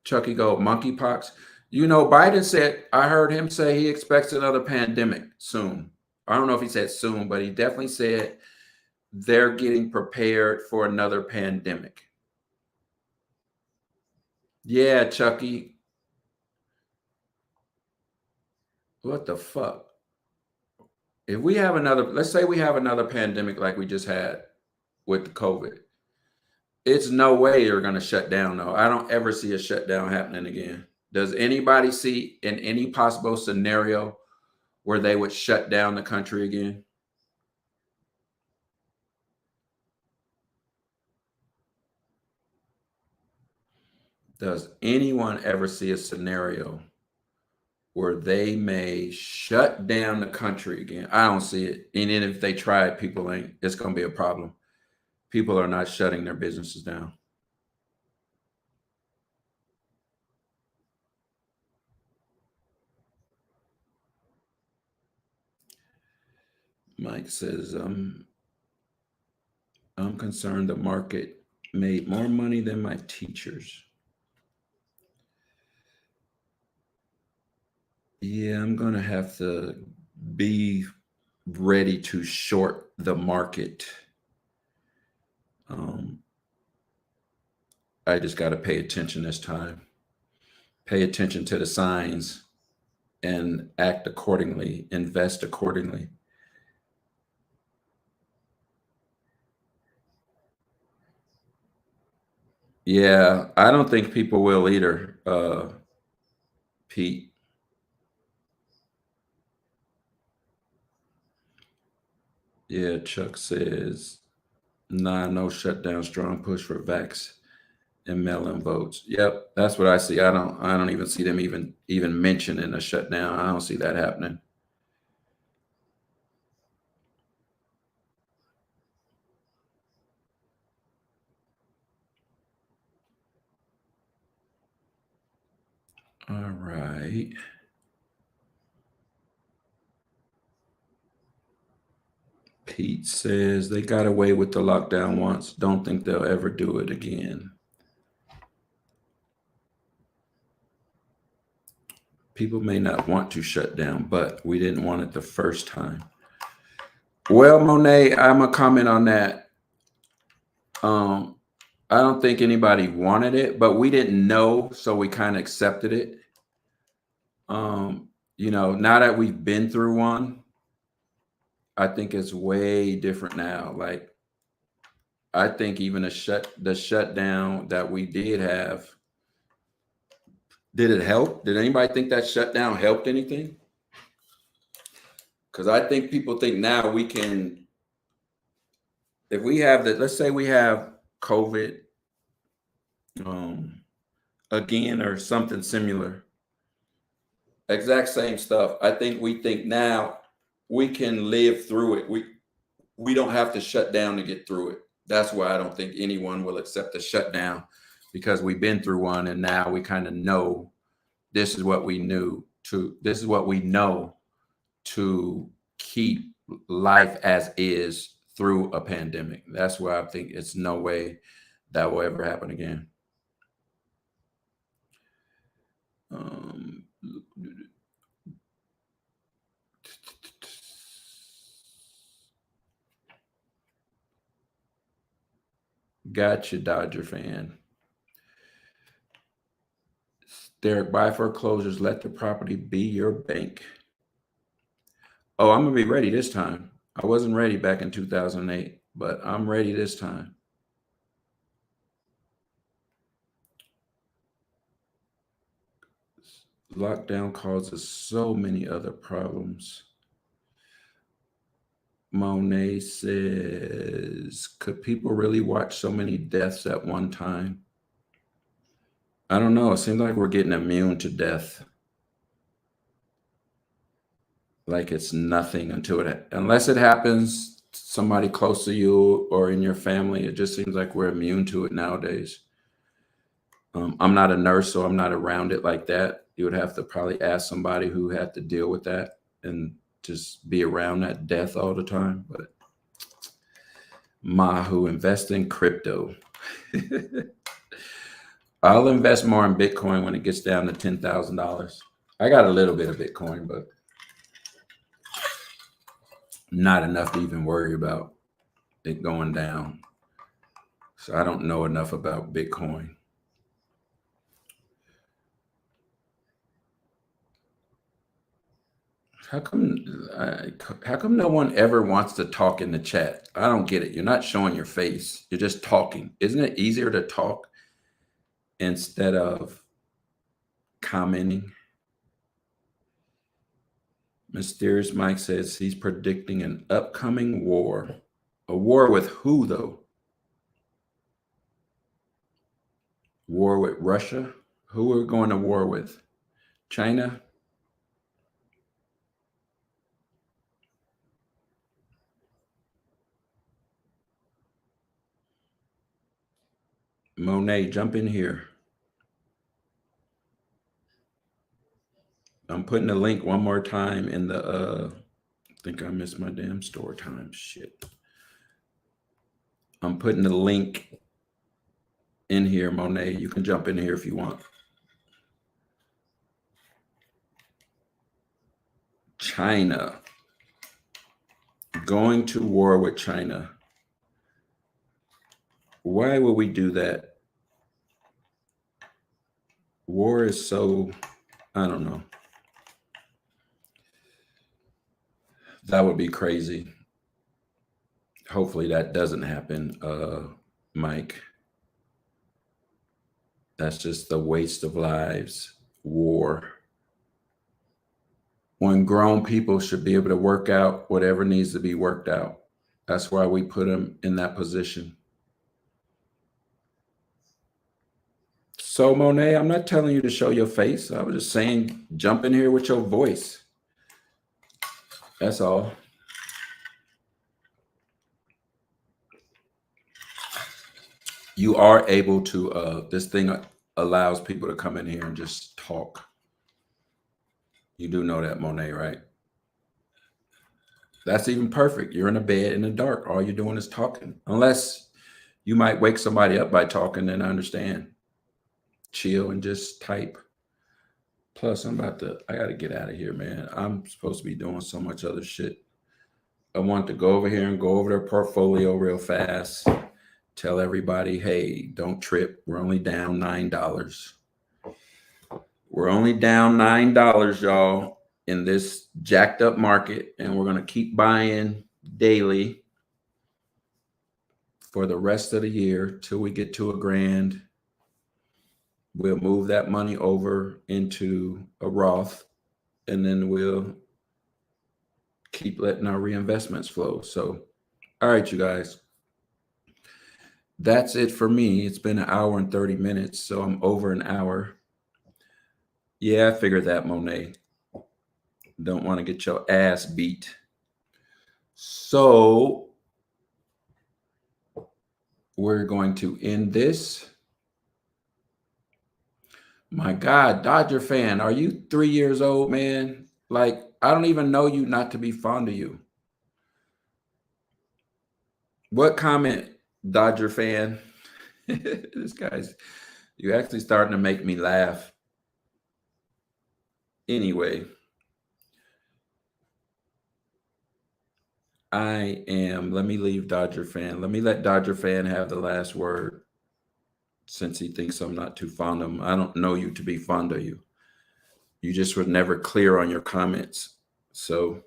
Chucky Gold monkeypox? Biden said, I heard him say he expects another pandemic soon. I don't know if he said soon, but he definitely said they're getting prepared for another pandemic. Yeah, Chucky. What the fuck? If we have let's say we have another pandemic like we just had with the COVID, it's no way you're going to shut down, though. I don't ever see a shutdown happening again. Does anybody see in any possible scenario where they would shut down the country again? Does anyone ever see a scenario where they may shut down the country again? I don't see it. And then if they try it, it's going to be a problem. People are not shutting their businesses down. Mike says, I'm concerned the market made more money than my teachers. Yeah, I'm gonna have to be ready to short the market. Um, I just got to pay attention this time. Pay attention to the signs and act accordingly, invest accordingly. Yeah, I don't think people will either, Pete. Yeah, Chuck says, nah, no shutdown, strong push for vax and mail-in votes. Yep, that's what I see. I don't even see them even mentioning a shutdown. I don't see that happening. All right. Pete says they got away with the lockdown once. Don't think they'll ever do it again. People may not want to shut down, but we didn't want it the first time. Well, Monet, I'm gonna comment on that. Um, I don't think anybody wanted it, but we didn't know, so we kind of accepted it. Now that we've been through one, I think it's way different now. Like I think even the shutdown that we did have, did it help? Did anybody think that shutdown helped anything? Because I think people think now we can, if we have that, let's say we have COVID um, again or something similar, exact same stuff. I think we think now we can live through it. We don't have to shut down to get through it. That's why I don't think anyone will accept a shutdown because we've been through one and now we kind of know this is what we knew to this is what we know to keep life as is through a pandemic. That's why I think it's no way that will ever happen again. Um, Gotcha, Dodger fan. Derek, buy foreclosures, let the property be your bank. Oh, I'm gonna be ready this time. I wasn't ready back in 2008, but I'm ready this time. Lockdown causes so many other problems. Monet says, could people really watch so many deaths at one time? I don't know. It seems like we're getting immune to death. Like it's nothing unless it happens to somebody close to you or in your family. It just seems like we're immune to it nowadays. I'm not a nurse, so I'm not around it like that. You would have to probably ask somebody who had to deal with that and just be around that death all the time. But Mahu, invest in crypto. I'll invest more in Bitcoin when it gets down to $10,000. I got a little bit of Bitcoin, but not enough to even worry about it going down. So I don't know enough about Bitcoin. How come no one ever wants to talk in the chat? I don't get it. You're not showing your face. You're just talking. Isn't it easier to talk instead of commenting? Mysterious Mike says he's predicting an upcoming war. A war with who, though? War with Russia? Who are we going to war with? China? Monet, jump in here. I'm putting the link one more time in the I think I missed my damn store time. Shit. I'm putting the link in here, Monet. You can jump in here if you want. China. Going to war with China. Why would we do that? War is so, I don't know. That would be crazy. Hopefully that doesn't happen, Mike. That's just the waste of lives. War. When grown people should be able to work out whatever needs to be worked out. That's why we put them in that position. So, Monet, I'm not telling you to show your face. I was just saying, jump in here with your voice. That's all. You are able to, this thing allows people to come in here and just talk. You do know that, Monet, right? That's even perfect. You're in a bed in the dark. All you're doing is talking. Unless you might wake somebody up by talking, then I understand. Chill and just type. Plus, I got to get out of here, man. I'm supposed to be doing so much other shit. I want to go over here and go over their portfolio real fast. Tell everybody, hey, don't trip. We're only down $9. We're only down $9, y'all, in this jacked up market. And we're going to keep buying daily for the rest of the year till we get to $1,000. We'll move that money over into a Roth, and then we'll keep letting our reinvestments flow. So, all right, you guys. That's it for me. It's been 1 hour and 30 minutes, so I'm over an hour. Yeah, I figured that, Monet. Don't want to get your ass beat. So we're going to end this. My God, Dodger fan, are you 3 years old, man? Like, I don't even know you not to be fond of you. What comment, Dodger fan? This guy's, you're actually starting to make me laugh. Anyway, let me leave Dodger fan. Let me let Dodger fan have the last word since he thinks I'm not too fond of him. I don't know you to be fond of you. You just were never clear on your comments. So,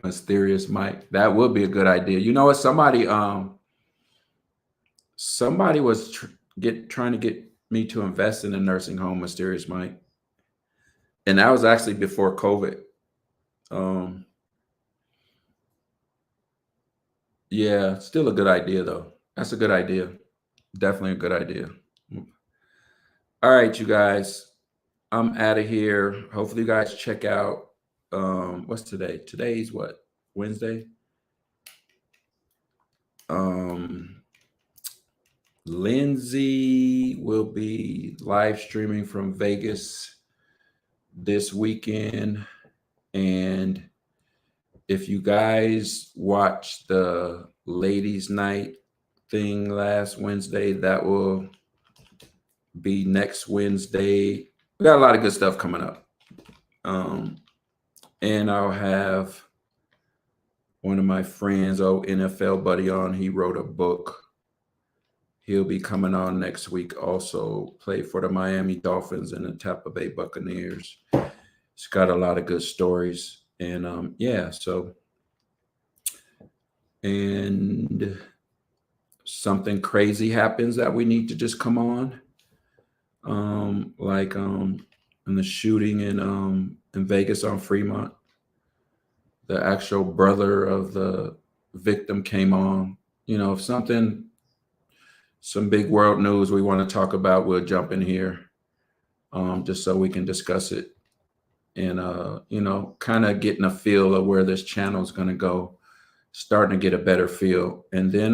Mysterious Mike, that would be a good idea. You know what? Somebody was trying to get me to invest in a nursing home, Mysterious Mike. And that was actually before COVID. Yeah, still a good idea though. That's a good idea. Definitely a good idea. All right, you guys. I'm out of here. Hopefully you guys check out what's today? Today's what? Wednesday? Lindsay will be live streaming from Vegas this weekend. And if you guys watched the ladies' night thing last Wednesday, that will be next Wednesday. We got a lot of good stuff coming up. And I'll have one of my friends, NFL buddy, on. He wrote a book. He'll be coming on next week also. Play for the Miami Dolphins and the Tampa Bay Buccaneers. It's got a lot of good stories. And yeah, so, and something crazy happens that we need to just come on. Like in the shooting in Vegas on Fremont, the actual brother of the victim came on. You know, if some big world news we want to talk about, we'll jump in here just so we can discuss it. And, you know, kind of getting a feel of where this channel is going to go, starting to get a better feel. And then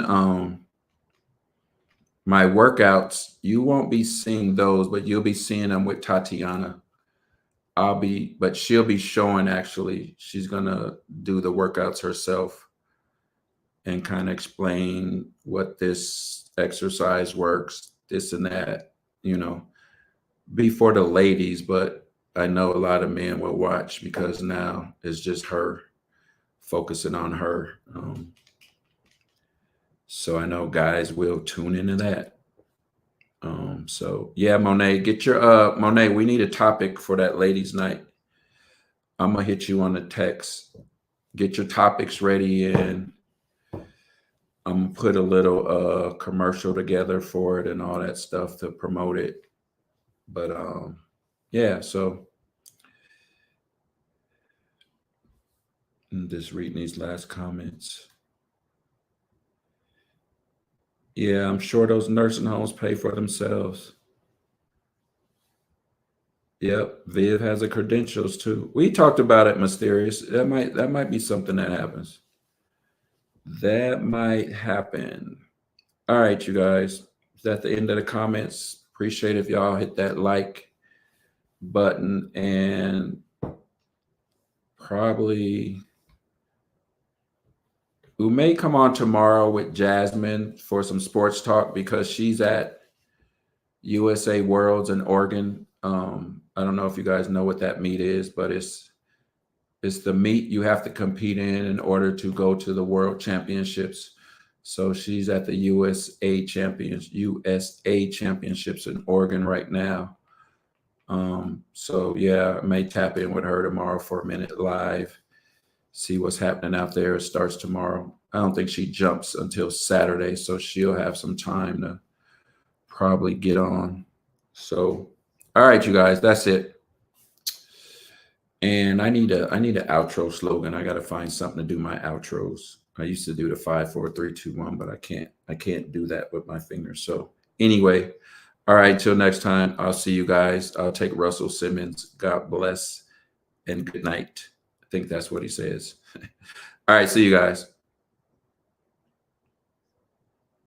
my workouts, you won't be seeing those, but you'll be seeing them with Tatiana. But she'll be showing, actually, she's going to do the workouts herself and kind of explain what this exercise works, this and that, you know, be for the ladies, but I know a lot of men will watch because now it's just her, focusing on her. So I know guys will tune into that. So yeah, Monet, get your Monet, we need a topic for that ladies' night. I'm gonna hit you on the text. Get your topics ready, and I'm gonna put a little commercial together for it and all that stuff to promote it. But yeah, so I'm just reading these last comments. Yeah, I'm sure those nursing homes pay for themselves. Yep, Viv has the credentials too. We talked about it, Mysterious. That might be something that happens. That might happen. All right, you guys. It's at the end of the comments. Appreciate if y'all hit that like button, and probably we may come on tomorrow with Jasmine for some sports talk because she's at USA Worlds in Oregon. I don't know if you guys know what that meet is, but it's the meet you have to compete in order to go to the World Championships. So she's at the USA Championships in Oregon right now. So yeah, I may tap in with her tomorrow for a minute live, see what's happening out there. It starts tomorrow. I don't think she jumps until Saturday, so she'll have some time to probably get on. So, all right, you guys, that's it. And I need an outro slogan. I got to find something to do my outros. I used to do the 5, 4, 3, 2, 1, but I can't do that with my fingers. So anyway, all right, till next time, I'll see you guys. I'll take Russell Simmons. God bless and good night. I think that's what he says. All right, see you guys.